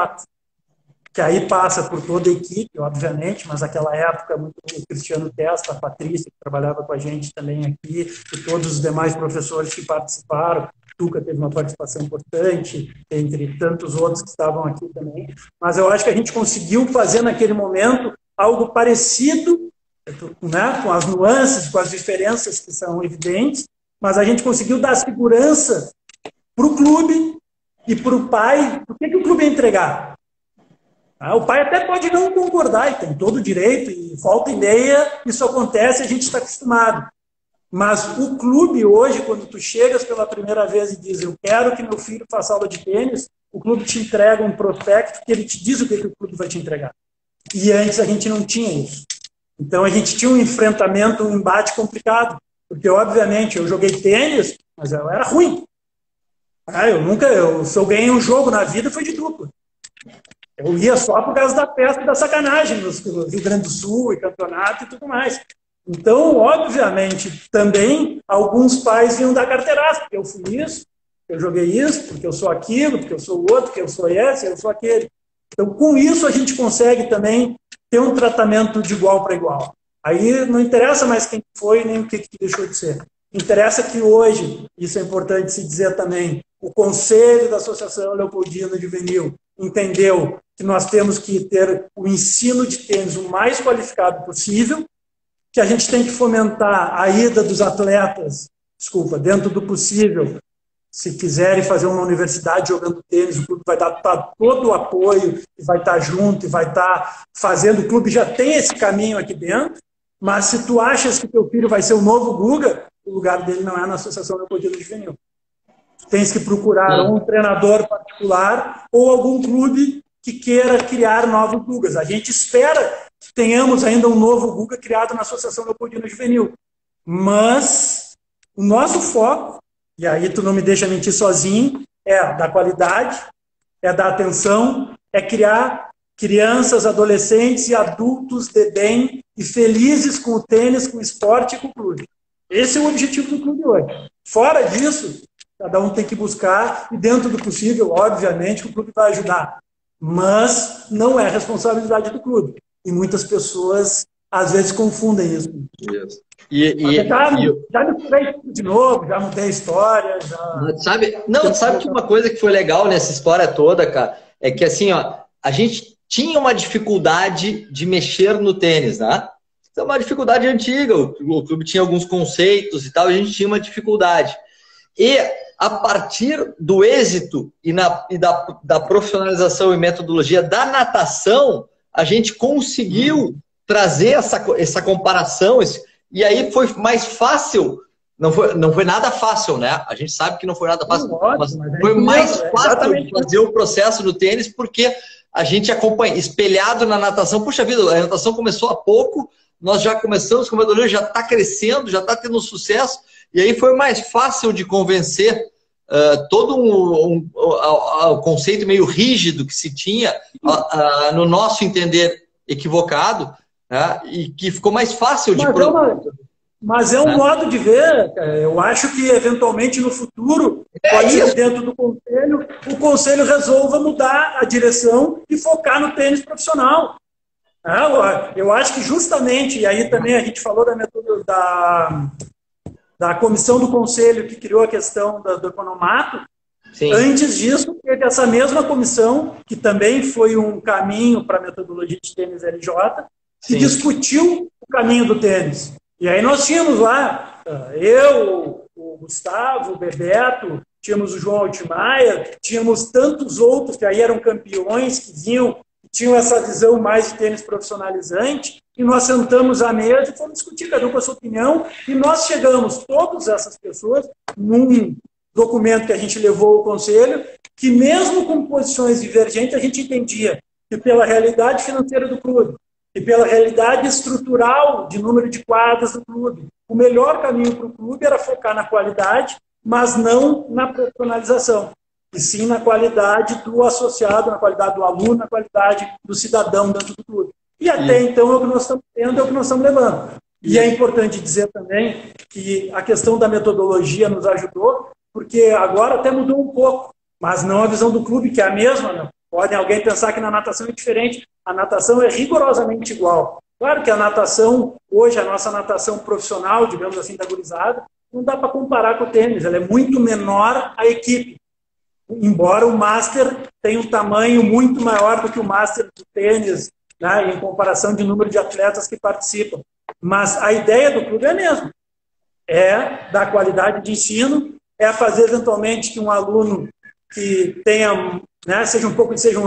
que aí passa por toda a equipe, obviamente, mas naquela época, muito o Cristiano Testa, a Patrícia, que trabalhava com a gente também aqui, e todos os demais professores que participaram. Tuca teve uma participação importante, entre tantos outros que estavam aqui também. Mas eu acho que a gente conseguiu fazer naquele momento algo parecido, né, com as nuances, com as diferenças que são evidentes, mas a gente conseguiu dar segurança para o clube e para o pai. O que o clube ia entregar? O pai até pode não concordar, e tem todo o direito, e volta e meia, isso acontece, a gente está acostumado. Mas o clube hoje, quando tu chegas pela primeira vez e diz, eu quero que meu filho faça aula de tênis, o clube te entrega um prospecto que ele te diz o que o clube vai te entregar. E antes a gente não tinha isso. Então a gente tinha um enfrentamento, um embate complicado, porque obviamente eu joguei tênis, mas eu era ruim. Se eu ganhei um jogo na vida foi de dupla. Eu ia só por causa da festa e da sacanagem no Rio Grande do Sul e campeonato e tudo mais. Então, obviamente, também alguns pais vinham dar carteiraço, porque eu fui isso, porque eu joguei isso, porque eu sou aquilo, porque eu sou o outro, porque eu sou esse, eu sou aquele. Então, com isso, a gente consegue também ter um tratamento de igual para igual. Aí não interessa mais quem foi nem o que deixou de ser. Interessa que hoje, isso é importante se dizer também, o Conselho da Associação Leopoldina Juvenil entendeu que nós temos que ter o ensino de tênis o mais qualificado possível, que a gente tem que fomentar a ida dos atletas, dentro do possível. Se quiserem fazer uma universidade jogando tênis, o clube vai dar todo o apoio, e vai estar junto, e vai estar fazendo. O clube já tem esse caminho aqui dentro, mas se tu achas que teu filho vai ser o novo Guga, o lugar dele não é na Associação Leopoldina Juvenil. Tens que procurar um treinador particular ou algum clube que queira criar novos Gugas. A gente espera que tenhamos ainda um novo Guga criado na Associação Leopoldina Juvenil. Mas o nosso foco, e aí tu não me deixa mentir sozinho, é da qualidade, é da atenção, é criar crianças, adolescentes e adultos de bem e felizes com o tênis, com o esporte e com o clube. Esse é o objetivo do clube hoje. Fora disso, cada um tem que buscar, e dentro do possível, obviamente, o clube vai ajudar. Mas não é responsabilidade do clube. E muitas pessoas, às vezes, confundem isso. Isso. Já me mudei de novo, já mudei a história. Sabe que uma coisa que foi legal nessa história toda, cara, é que assim, ó, a gente tinha uma dificuldade de mexer no tênis, né? Então, uma dificuldade antiga, o clube tinha alguns conceitos e tal, a gente tinha uma dificuldade. E a partir do êxito da profissionalização e metodologia da natação, a gente conseguiu trazer essa comparação, e aí foi mais fácil. Não foi nada fácil, né? A gente sabe que não foi nada fácil, mas foi mais fácil de fazer o processo no tênis, porque a gente acompanha, espelhado na natação. Puxa vida, a natação começou há pouco, nós já começamos, como eu já está crescendo, já está tendo sucesso, e aí foi mais fácil de convencer todo o conceito meio rígido que se tinha, no nosso entender equivocado, né? E que ficou mais fácil de... Mas é um modo de ver. Eu acho que, eventualmente, no futuro, pode ser dentro do conselho, o conselho resolva mudar a direção e focar no tênis profissional. Eu acho que justamente, e aí também a gente falou da comissão do conselho que criou a questão do economato. Sim. Antes disso, teve essa mesma comissão, que também foi um caminho para a metodologia de tênis LJ, que Sim. discutiu o caminho do tênis. E aí nós tínhamos lá, eu, o Gustavo, o Bebeto, tínhamos o João Altmaier, tínhamos tantos outros que aí eram campeões, que tinham essa visão mais de tênis profissionalizante, e nós sentamos à mesa e fomos discutir, cada um com a sua opinião, e nós chegamos, todas essas pessoas, num documento que a gente levou ao conselho, que mesmo com posições divergentes, a gente entendia que pela realidade financeira do clube, e pela realidade estrutural de número de quadras do clube, o melhor caminho para o clube era focar na qualidade, mas não na profissionalização, e sim na qualidade do associado, na qualidade do aluno, na qualidade do cidadão dentro do clube. E até então é o que nós estamos tendo, é o que nós estamos levando. E é importante dizer também que a questão da metodologia nos ajudou, porque agora até mudou um pouco, mas não a visão do clube, que é a mesma, não. Podem alguém pensar que na natação é diferente. A natação é rigorosamente igual. Claro que a natação, hoje, a nossa natação profissional, digamos assim, da gurizada, não dá para comparar com o tênis. Ela é muito menor a equipe. Embora o Master tenha um tamanho muito maior do que o Master do tênis, né, em comparação de número de atletas que participam. Mas a ideia do clube é a mesma. É dar qualidade de ensino, é fazer eventualmente que um aluno que tenha... Né, seja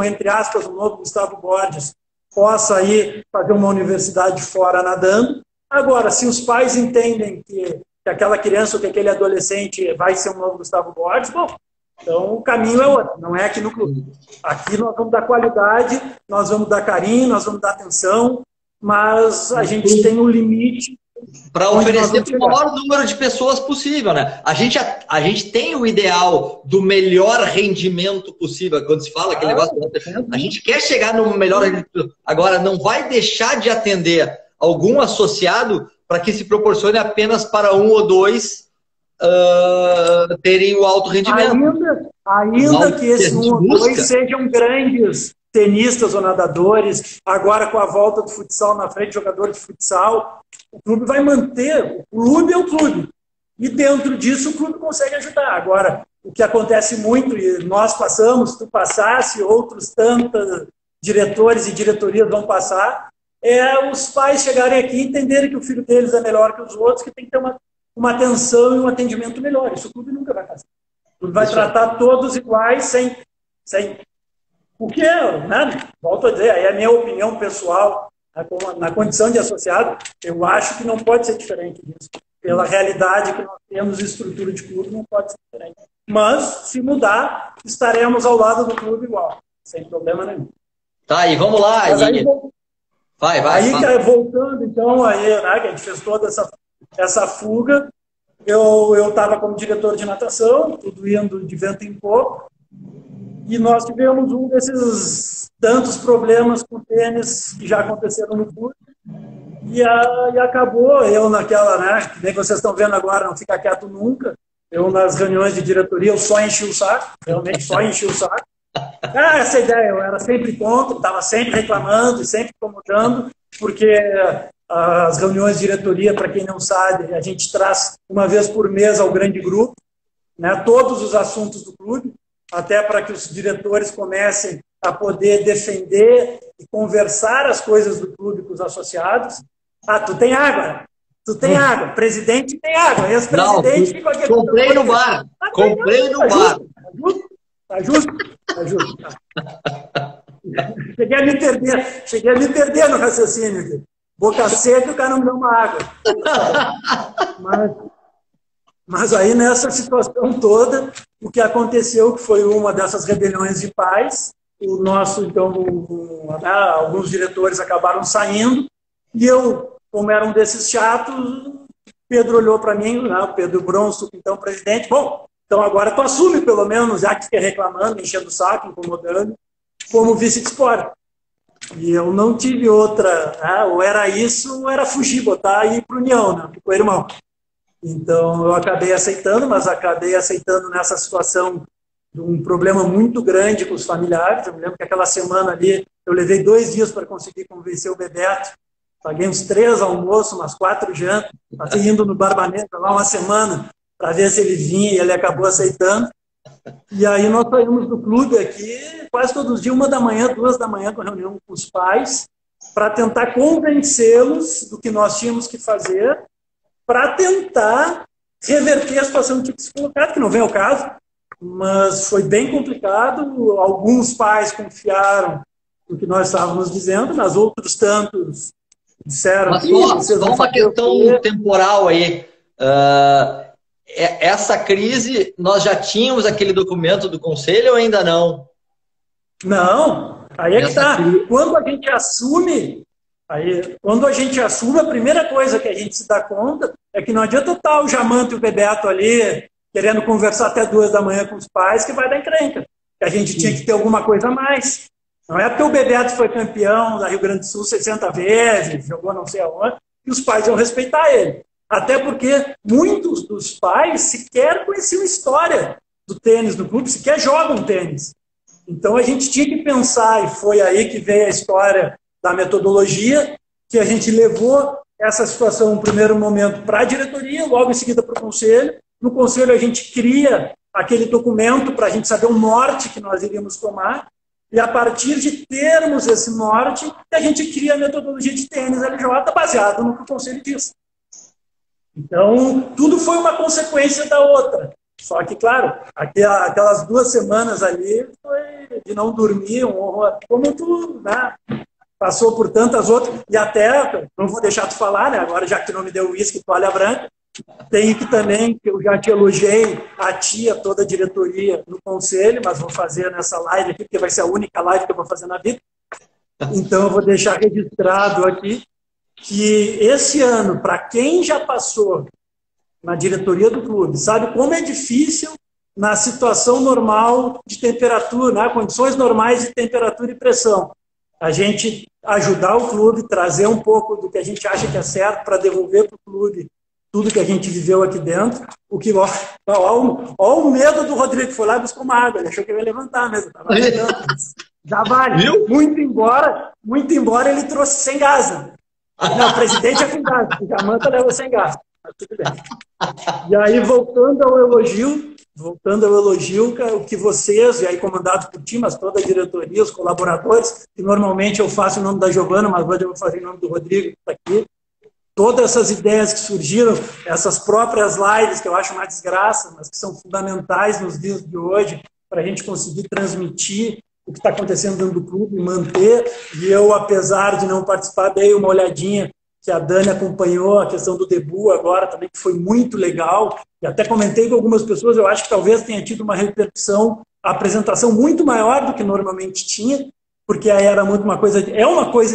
entre aspas, um novo Gustavo Borges, possa ir fazer uma universidade fora nadando. Agora, se os pais entendem que aquela criança ou que aquele adolescente vai ser um novo Gustavo Borges, bom, então o caminho é outro, não é aqui no clube. Aqui nós vamos dar qualidade, nós vamos dar carinho, nós vamos dar atenção, mas a gente tem um limite para oferecer o maior número de pessoas possível, né? A gente tem o ideal do melhor rendimento possível. Quando se fala aquele negócio, a gente quer chegar no melhor rendimento. Agora, não vai deixar de atender algum associado para que se proporcione apenas para um ou dois terem o alto rendimento. Ainda que esses um ou dois sejam grandes tenistas ou nadadores, agora com a volta do futsal na frente, jogador de futsal, o clube vai manter, o clube é o clube. E dentro disso o clube consegue ajudar. Agora, o que acontece muito, e nós passamos, tu passasse, outros tantos diretores e diretorias vão passar, é os pais chegarem aqui e entenderem que o filho deles é melhor que os outros, que tem que ter uma atenção e um atendimento melhor. Isso o clube nunca vai fazer. O clube vai tratar todos iguais, sem o que é, né? Volto a dizer, aí é a minha opinião pessoal, na condição de associado, eu acho que não pode ser diferente disso. Pela realidade que nós temos, estrutura de clube, não pode ser diferente. Mas, se mudar, estaremos ao lado do clube igual, sem problema nenhum. Tá, e vamos lá. Vai. Aí, voltando, então, aí, né, que a gente fez toda essa fuga, eu estava como diretor de natação, tudo indo de vento em pouco, e nós tivemos um desses tantos problemas com tênis que já aconteceram no clube. E acabou eu naquela, né? Que nem vocês estão vendo agora, não fica quieto nunca. Eu, nas reuniões de diretoria, eu só enchi o saco, realmente só enchi o saco. Essa ideia, eu era sempre contra, estava sempre reclamando, sempre incomodando, porque as reuniões de diretoria, para quem não sabe, a gente traz uma vez por mês ao grande grupo, né, todos os assuntos do clube, até para que os diretores comecem a poder defender e conversar as coisas do clube com os associados. Tu tem água? Tu tem água. Presidente tem água. Ex-presidente... Comprei no bar. Comprei no bar. Tá justo? Tá justo. Cheguei a me perder no raciocínio aqui. Boca seca, o cara não deu uma água. Mas aí, nessa situação toda, o que aconteceu que foi uma dessas rebeliões de pais, o nosso, então, alguns diretores acabaram saindo, e eu, como era um desses chatos, Pedro olhou para mim, né, o Pedro Bronso, então presidente, bom, então agora tu assume pelo menos, já que fica reclamando, enchendo o saco, incomodando, como vice de esporte. E eu não tive outra, né, ou era isso, ou era fugir, botar e ir para União, né, com o irmão. Então eu acabei aceitando, mas acabei aceitando nessa situação de um problema muito grande com os familiares. Eu me lembro que aquela semana ali, eu levei 2 dias para conseguir convencer o Bebeto. Paguei uns 3 almoços, umas 4 jantas, passei indo no Barbaneta lá uma semana para ver se ele vinha, e ele acabou aceitando. E aí nós saímos do clube aqui, quase todos os dias, 1 da manhã, 2 da manhã, com reunião com os pais, para tentar convencê-los do que nós tínhamos que fazer, para tentar reverter a situação que tinha que se colocar, que não vem ao caso, mas foi bem complicado. Alguns pais confiaram no que nós estávamos dizendo, mas outros tantos disseram... Mas só uma questão temporal aí. Essa crise, nós já tínhamos aquele documento do Conselho ou ainda não? Não, aí é que está. Quando a gente assume... quando a gente assume, a primeira coisa que a gente se dá conta é que não adianta estar o Jamanta e o Bebeto ali querendo conversar até 2 da manhã com os pais, que vai dar encrenca. Que a gente tinha que ter alguma coisa a mais. Não é porque o Bebeto foi campeão da Rio Grande do Sul 60 vezes, jogou não sei aonde, que os pais iam respeitar ele. Até porque muitos dos pais sequer conheciam a história do tênis no clube, sequer jogam tênis. Então a gente tinha que pensar, e foi aí que veio a história da metodologia, que a gente levou essa situação, no primeiro momento, para a diretoria, logo em seguida para o conselho. No conselho a gente cria aquele documento para a gente saber o norte que nós iríamos tomar, e a partir de termos esse norte, a gente cria a metodologia de tênis LJ baseada no que o conselho diz. Então, tudo foi uma consequência da outra. Só que, claro, aquelas 2 semanas ali foi de não dormir, um horror. Como tu, né, passou por tantas outras, e até, não vou deixar tu falar, né, agora já que tu não me deu uísque e toalha branca, tenho que também, que eu já te elogiei, a tia, toda a diretoria no conselho, mas vou fazer nessa live aqui, porque vai ser a única live que eu vou fazer na vida. Então, eu vou deixar registrado aqui que esse ano, para quem já passou na diretoria do clube, sabe como é difícil na situação normal de temperatura, né? Condições normais de temperatura e pressão. A gente ajudar o clube, trazer um pouco do que a gente acha que é certo para devolver para o clube tudo que a gente viveu aqui dentro. Olha o medo do Rodrigo, foi lá e buscou uma água, ele achou que eu ia levantar mesmo. Já vale. Viu? Muito embora ele trouxe sem gás. Né? Não, o presidente é com gás, o Jamanta leva sem gás. Mas tudo bem. E aí, voltando ao elogio, o que vocês, e aí comandado por ti, mas toda a diretoria, os colaboradores, que normalmente eu faço em nome da Giovana, mas hoje eu vou fazer em nome do Rodrigo, que está aqui. Todas essas ideias que surgiram, essas próprias lives, que eu acho uma desgraça, mas que são fundamentais nos dias de hoje, para a gente conseguir transmitir o que está acontecendo dentro do clube, manter. E eu, apesar de não participar, dei uma olhadinha, que a Dani acompanhou a questão do debut agora também, que foi muito legal. E até comentei com algumas pessoas, eu acho que talvez tenha tido uma repercussão, a apresentação muito maior do que normalmente tinha, porque era muito uma coisa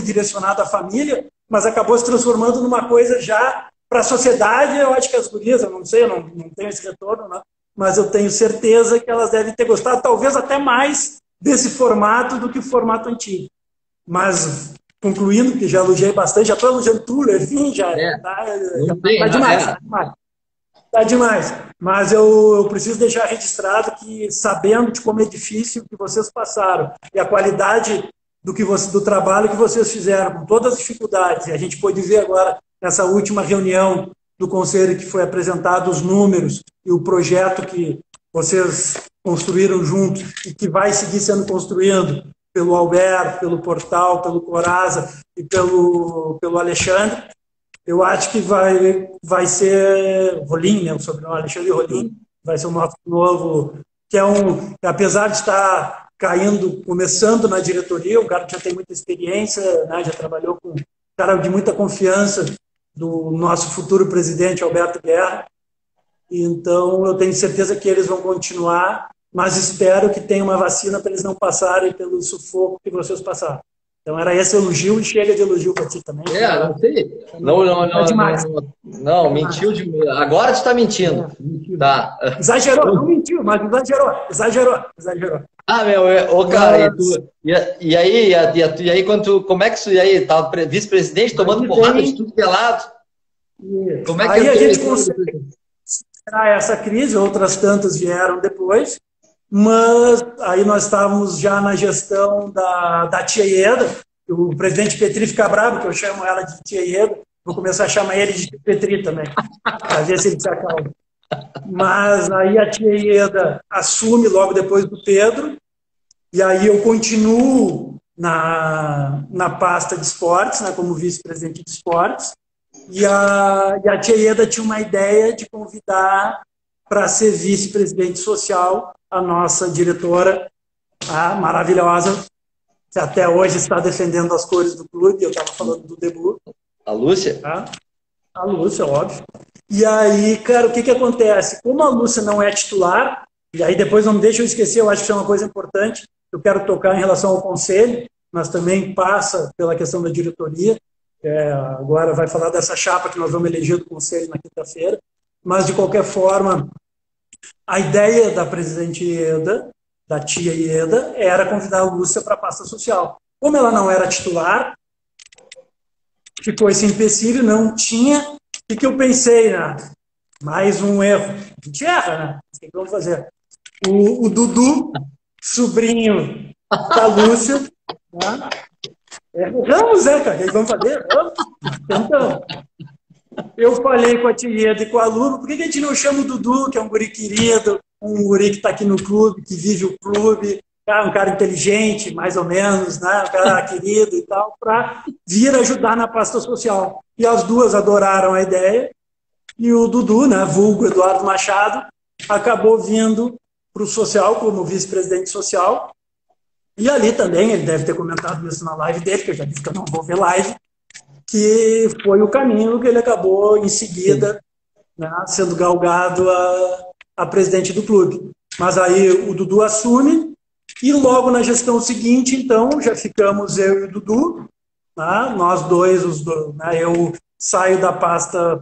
direcionada à família, mas acabou se transformando numa coisa já para a sociedade. Eu acho que as gurias, eu não sei, eu não tenho esse retorno, né? Mas eu tenho certeza que elas devem ter gostado, talvez até mais desse formato do que o formato antigo. Mas, concluindo, que já elogiei bastante, já estou elogiando tudo, enfim, já está demais. Tá demais. Mas eu preciso deixar registrado que, sabendo de como é difícil o que vocês passaram e a qualidade do trabalho que vocês fizeram, com todas as dificuldades, e a gente pôde ver agora, nessa última reunião do Conselho, que foi apresentado os números e o projeto que vocês construíram juntos e que vai seguir sendo construído pelo Alberto, pelo Portal, pelo Coraza e pelo Alexandre. Eu acho que vai ser Rolim, né? O sobrenome Alexandre Rolim, vai ser o nosso novo, que apesar de estar caindo, começando na diretoria, um cara que já tem muita experiência, né? Já trabalhou com um cara de muita confiança do nosso futuro presidente, Alberto Guerra. Então, eu tenho certeza que eles vão continuar, mas espero que tenha uma vacina para eles não passarem pelo sufoco que vocês passaram. Então, era esse elogio e chega de elogio para ti também. Não sei. Não, mentiu. Agora tu está mentindo. Tá. Exagerou, não mentiu, mas exagerou. Cara, e aí, como é que isso aí? Tá vice-presidente tomando porrada de tudo pelado? Como é que aí a gente consegue superar essa crise, outras tantas vieram depois, mas aí nós estávamos já na gestão da tia Ieda, o presidente Petri fica bravo, que eu chamo ela de tia Ieda, vou começar a chamar ele de Petri também, para ver se ele se acalma. Mas aí a tia Ieda assume logo depois do Pedro, e aí eu continuo na pasta de esportes, né, como vice-presidente de esportes, e a tia Ieda tinha uma ideia de convidar para ser vice-presidente social a nossa diretora, a maravilhosa, que até hoje está defendendo as cores do clube, eu estava falando do Debu. A Lúcia? Tá? A Lúcia, óbvio. E aí, cara, o que acontece? Como a Lúcia não é titular, e aí depois não me deixa eu esquecer, eu acho que isso é uma coisa importante, eu quero tocar em relação ao conselho, mas também passa pela questão da diretoria. Agora vai falar dessa chapa que nós vamos eleger do conselho na quinta-feira, mas de qualquer forma, a ideia da presidente Ieda, da tia Ieda, era convidar a Lúcia para a pasta social. Como ela não era titular, ficou esse empecilho, não tinha, o que eu pensei, né? Mais um erro. A gente erra, né? O que vamos fazer? O Dudu, sobrinho da Lúcia, né? Erramos, né, cara? O que vamos fazer? Então, eu falei com a tia Ieda e com a Lu, por que a gente não chama o Dudu, que é um guri querido, um guri que está aqui no clube, que vive o clube, um cara inteligente, mais ou menos, né? Um cara querido e tal, para vir ajudar na pasta social. E as duas adoraram a ideia, e o Dudu, né, vulgo Eduardo Machado, acabou vindo para o social como vice-presidente social. E ali também, ele deve ter comentado isso na live dele, que eu já disse que eu não vou ver live, que foi o caminho que ele acabou, em seguida, né, sendo galgado a presidente do clube. Mas aí o Dudu assume, e logo na gestão seguinte, então, já ficamos eu e o Dudu, né, nós dois, né, eu saio da pasta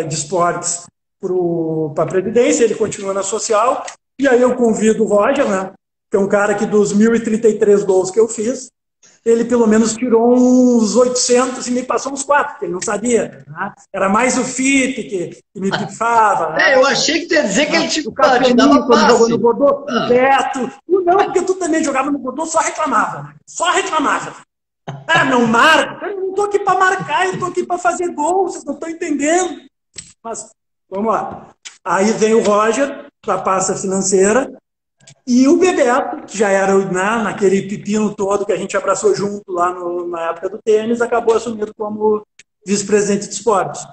de esportes para a presidência, ele continua na social, e aí eu convido o Roger, né, que é um cara que dos 1.033 gols que eu fiz, ele pelo menos tirou uns 800 e me passou uns 4, porque ele não sabia. Né? Era mais o FIP que me pifava. Né? Eu achei que tu ia dizer que ele te dava passe. Jogou no Godô, o Beto. Não, porque tu também jogava no Godô, só reclamava. Né? Só reclamava. Não marca. Eu não estou aqui para marcar, eu estou aqui para fazer gol, vocês não estão entendendo. Mas, vamos lá. Aí vem o Roger, para a pasta financeira, e o Bebeto, que já era, né, naquele pepino todo que a gente abraçou junto lá na época do tênis, acabou assumindo como vice-presidente de esportes.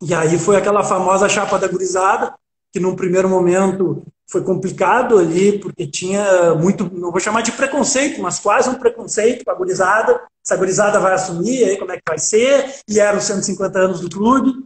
E aí foi aquela famosa chapa da gurizada, que num primeiro momento foi complicado ali, porque tinha muito, não vou chamar de preconceito, mas quase um preconceito com a gurizada. Essa gurizada vai assumir, aí como é que vai ser? E eram os 150 anos do clube.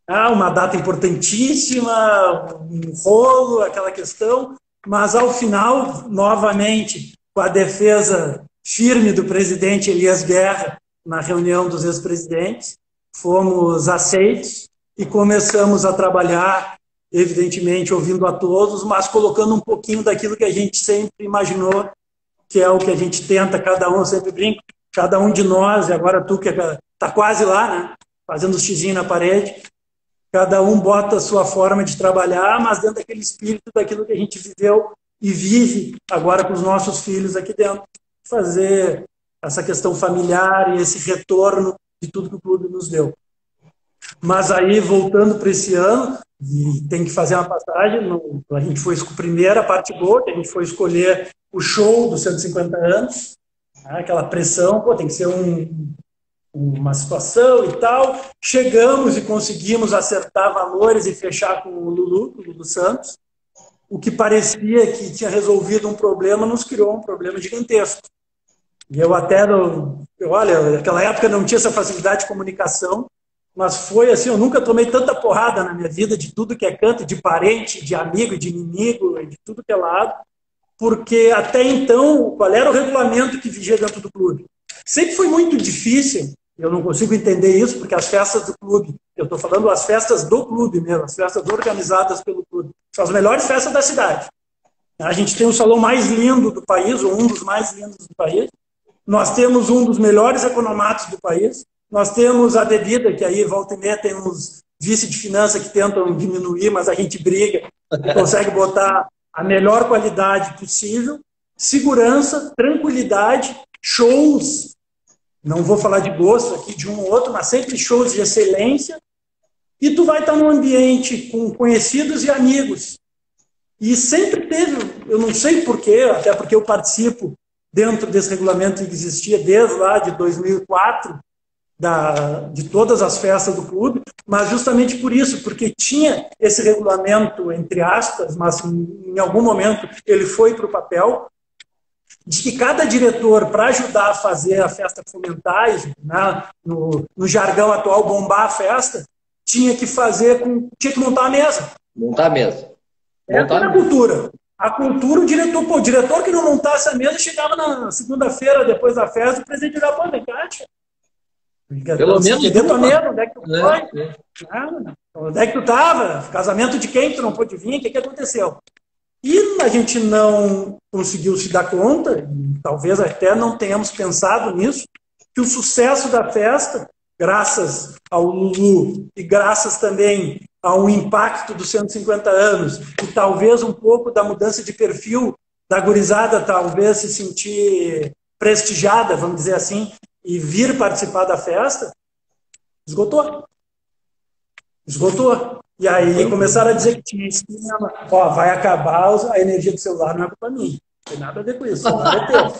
Uma data importantíssima, um rolo, aquela questão. Mas, ao final, novamente, com a defesa firme do presidente Elias Guerra, na reunião dos ex-presidentes, fomos aceitos e começamos a trabalhar, evidentemente, ouvindo a todos, mas colocando um pouquinho daquilo que a gente sempre imaginou, que é o que a gente tenta, cada um, eu sempre brinco, cada um de nós, e agora tu que está quase lá, né, fazendo os xizinhos na parede, cada um bota a sua forma de trabalhar, mas dentro daquele espírito daquilo que a gente viveu e vive agora com os nossos filhos aqui dentro. Fazer essa questão familiar e esse retorno de tudo que o clube nos deu. Mas aí, voltando para esse ano, e tem que fazer uma passagem, a gente foi a primeira parte boa, que a gente foi escolher o show dos 150 anos, né, aquela pressão, pô, tem que ser uma situação e tal. Chegamos e conseguimos acertar valores e fechar com o Lulu Santos. O que parecia que tinha resolvido um problema nos criou um problema gigantesco. E eu até, olha, naquela época não tinha essa facilidade de comunicação, mas foi assim, eu nunca tomei tanta porrada na minha vida de tudo que é canto, de parente, de amigo, de inimigo, de tudo que é lado, porque até então, qual era o regulamento que vigia dentro do clube? Sempre foi muito difícil, eu não consigo entender isso, porque as festas do clube, eu estou falando as festas do clube mesmo, as festas organizadas pelo clube, são as melhores festas da cidade. A gente tem o salão mais lindo do país, ou um dos mais lindos do país, nós temos um dos melhores economatos do país, nós temos a bebida, que aí volta e meia tem uns vice de finança que tentam diminuir, mas a gente briga e consegue botar a melhor qualidade possível, segurança, tranquilidade, shows, não vou falar de gosto aqui de um ou outro, mas sempre shows de excelência, e tu vai estar num ambiente com conhecidos e amigos. E sempre teve, eu não sei porquê, até porque eu participo dentro desse regulamento que existia desde lá de 2004, de todas as festas do clube, mas justamente por isso, porque tinha esse regulamento, entre aspas, mas em algum momento ele foi para o papel, de que cada diretor, para ajudar a fazer a festa fomentar, né, no jargão atual, bombar a festa, tinha que montar a mesa. Montar a mesa. Essa era a cultura. A cultura, o diretor que não montasse a mesa chegava na segunda-feira, depois da festa, o presidente olhava, pô, vem cá, tia. Pelo menos. Onde é que tu foi? Onde é que tu estava? Casamento de quem tu não pôde vir? O que aconteceu? E a gente não conseguiu se dar conta, e talvez até não tenhamos pensado nisso, que o sucesso da festa, graças ao Lulu e graças também ao impacto dos 150 anos e talvez um pouco da mudança de perfil da gurizada, talvez se sentir prestigiada, vamos dizer assim, e vir participar da festa, esgotou. Esgotou. E aí começaram a dizer que tinha cinema, ó, vai acabar, a energia do celular não é culpa minha. Não tem nada a ver com isso, o celular é teu.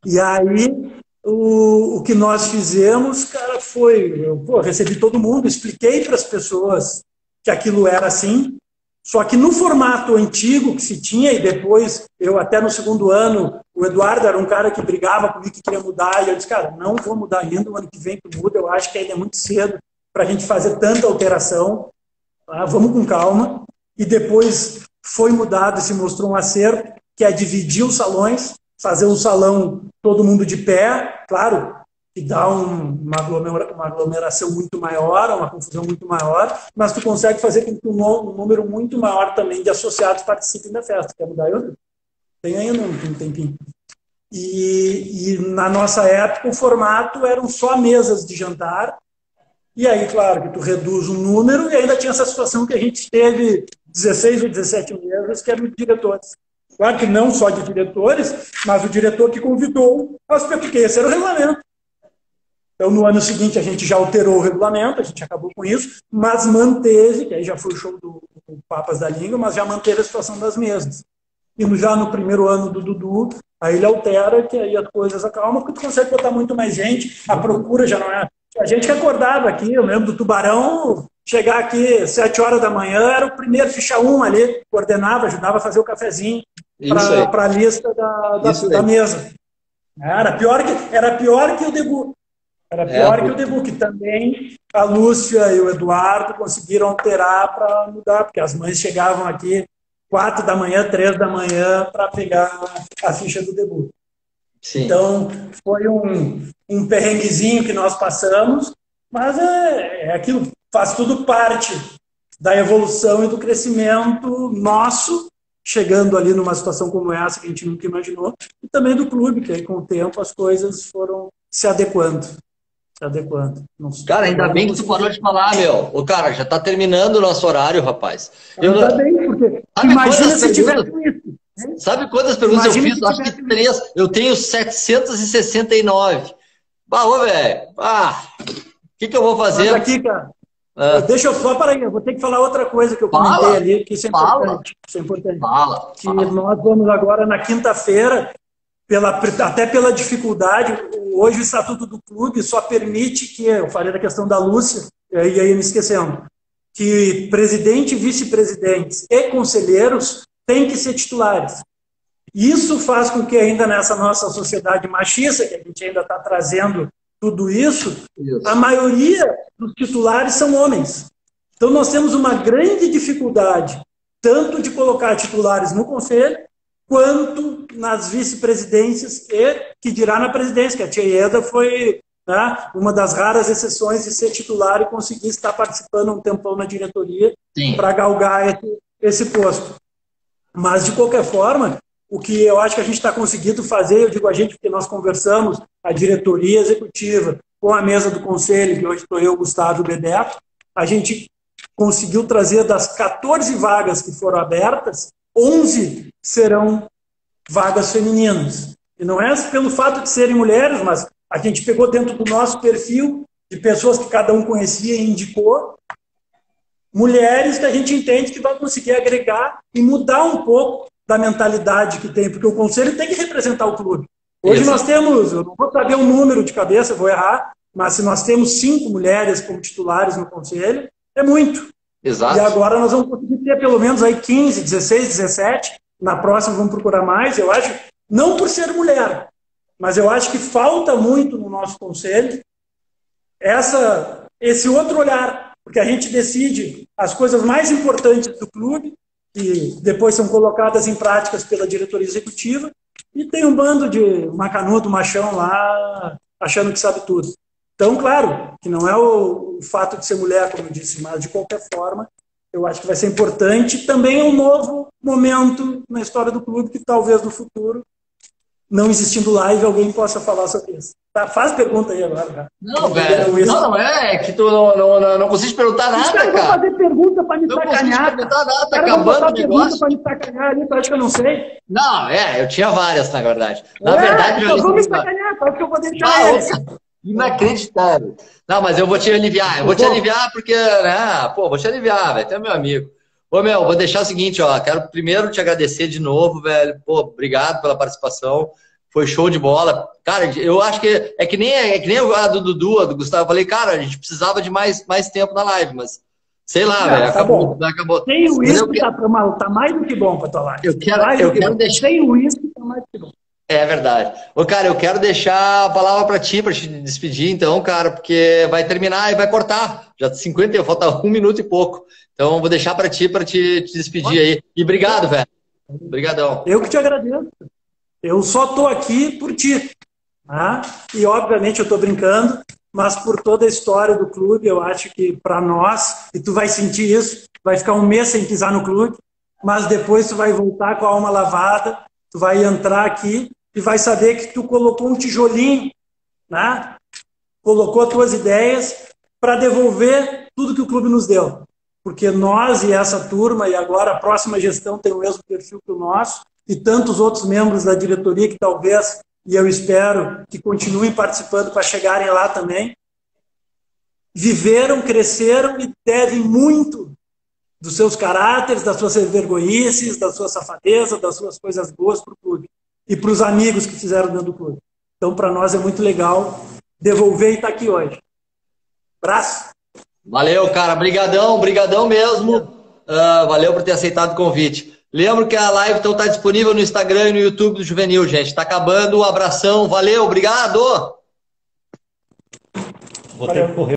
E aí, o que nós fizemos, cara, foi, eu recebi todo mundo, expliquei para as pessoas que aquilo era assim, só que no formato antigo que se tinha, e depois, eu até no segundo ano, o Eduardo era um cara que brigava comigo, que queria mudar, e eu disse, cara, não vou mudar ainda, o ano que vem tu muda, eu acho que ainda é muito cedo para a gente fazer tanta alteração, tá? Vamos com calma. E depois foi mudado e se mostrou um acerto, que é dividir os salões, fazer um salão todo mundo de pé, claro, que dá uma aglomeração muito maior, uma confusão muito maior, mas tu consegue fazer com que um número muito maior também de associados participem da festa. Quer mudar eu? Tem ainda um tempinho. E na nossa época o formato eram só mesas de jantar, e aí, claro, que tu reduz o número, e ainda tinha essa situação que a gente teve 16 ou 17 mesas, que eram de diretores. Claro que não só de diretores, mas o diretor que convidou, porque esse era o regulamento. Então, no ano seguinte, a gente já alterou o regulamento, a gente acabou com isso, mas manteve, que aí já foi o show do Papas da Língua, mas já manteve a situação das mesas. E já no primeiro ano do Dudu, aí ele altera, que aí as coisas acalmam, porque tu consegue botar muito mais gente, a procura já não é... A gente que acordava aqui, eu lembro do Tubarão, chegar aqui 7 horas da manhã, era o primeiro ficha 1 ali, coordenava, ajudava a fazer o cafezinho para a lista da mesa. Era pior que o debut. Era pior que o debut, que também a Lúcia e o Eduardo conseguiram alterar para mudar, porque as mães chegavam aqui 4 da manhã, 3 da manhã, para pegar a ficha do debut. Sim. Então, foi um perrenguezinho que nós passamos, mas é aquilo, faz tudo parte da evolução e do crescimento nosso, chegando ali numa situação como essa que a gente nunca imaginou, e também do clube, que aí com o tempo as coisas foram se adequando. se adequando. Não, Cara, ainda bem que tu parou de falar, meu. Ô, cara, já tá terminando o nosso horário, rapaz. Ainda bem, porque imagina se tivesse isso. Sabe quantas perguntas eu fiz? Acho que 3. Eu tenho 769. Bah, ô, velho. O que eu vou fazer? Mas aqui, cara, deixa eu só para aí. Eu vou ter que falar outra coisa que eu comentei ali, que isso é importante. Isso é importante. Nós vamos agora na quinta-feira, até pela dificuldade, hoje o estatuto do clube só permite que, eu falei da questão da Lúcia, e aí me esquecendo, que presidente, vice-presidentes e conselheiros têm que ser titulares. Isso faz com que ainda nessa nossa sociedade machista, que a gente ainda está trazendo tudo isso, a maioria dos titulares são homens. Então nós temos uma grande dificuldade, tanto de colocar titulares no conselho, quanto nas vice-presidências e que dirá na presidência, que a tia Ieda foi, né, uma das raras exceções de ser titular e conseguir estar participando um tempão na diretoria para galgar esse posto. Mas, de qualquer forma, o que eu acho que a gente está conseguindo fazer, eu digo a gente porque nós conversamos, a diretoria executiva, com a mesa do conselho, que hoje estou eu, Gustavo e o Bebeto, a gente conseguiu trazer das 14 vagas que foram abertas, 11 serão vagas femininas. E não é pelo fato de serem mulheres, mas a gente pegou dentro do nosso perfil de pessoas que cada um conhecia e indicou, mulheres que a gente entende que vai conseguir agregar e mudar um pouco da mentalidade que tem, porque o conselho tem que representar o clube. Hoje nós temos, eu não vou saber o número de cabeça, eu vou errar, mas se nós temos 5 mulheres como titulares no conselho, é muito. Exato. E agora nós vamos conseguir ter pelo menos aí 15, 16, 17. Na próxima vamos procurar mais. Eu acho, não por ser mulher, mas eu acho que falta muito no nosso conselho esse outro olhar, porque a gente decide as coisas mais importantes do clube, que depois são colocadas em práticas pela diretoria executiva, e tem um bando de macanudo, machão lá, achando que sabe tudo. Então, claro, que não é o fato de ser mulher, como eu disse, mas de qualquer forma, eu acho que vai ser importante. Também é um novo momento na história do clube que talvez no futuro, não existindo live, alguém possa falar sobre isso. Tá, faz pergunta aí agora, cara. Não, velho. Não, é que tu não consegues perguntar nada, cara. Os caras vão fazer pergunta pra me sacanear. Não consigo perguntar nada, tá acabando o negócio. Pra me sacanear ali, tu acha que eu não sei? Não, eu tinha várias, na verdade. Na verdade, eu vou me sacanear, só que eu vou deixar eles. Inacreditável. Não, mas eu vou te aliviar. Eu vou te aliviar porque, né? Pô, vou te aliviar, velho. Tu é meu amigo. Ô, meu, vou deixar o seguinte, ó. Quero primeiro te agradecer de novo, velho. Pô, obrigado pela participação. Foi show de bola. Cara, eu acho que é que nem a do Dudu, do Gustavo. Eu falei, cara, a gente precisava de mais tempo na live, mas sei lá, velho. Tá acabou. Tem o uísque, tá mais do que bom pra tua live. Eu quero deixar. Tem o uísque, tá mais do que bom. É verdade. Ô, cara, eu quero deixar a palavra pra te despedir, então, cara, porque vai terminar e vai cortar. Já 50, falta 1 minuto e pouco. Então, vou deixar pra te despedir aí. E obrigado, velho. Obrigadão. Eu que te agradeço. Eu só tô aqui por ti. Tá? E, obviamente, eu tô brincando, mas por toda a história do clube, eu acho que para nós, e tu vai sentir isso, vai ficar 1 mês sem pisar no clube, mas depois tu vai voltar com a alma lavada, tu vai entrar aqui e vai saber que tu colocou um tijolinho, né? Colocou as tuas ideias para devolver tudo que o clube nos deu. Porque nós e essa turma, e agora a próxima gestão tem o mesmo perfil que o nosso, e tantos outros membros da diretoria que talvez, e eu espero, que continuem participando para chegarem lá também, viveram, cresceram e devem muito dos seus caráteres, das suas vergonhices, da sua safadeza, das suas coisas boas para o clube. E para os amigos que fizeram dentro do clube. Então, para nós é muito legal devolver e estar aqui hoje. Abraço. Valeu, cara. Brigadão mesmo. Valeu por ter aceitado o convite. Lembro que a live então está disponível no Instagram e no YouTube do Juvenil, gente. Está acabando. Um abração. Valeu, obrigado. Vou ter que correr.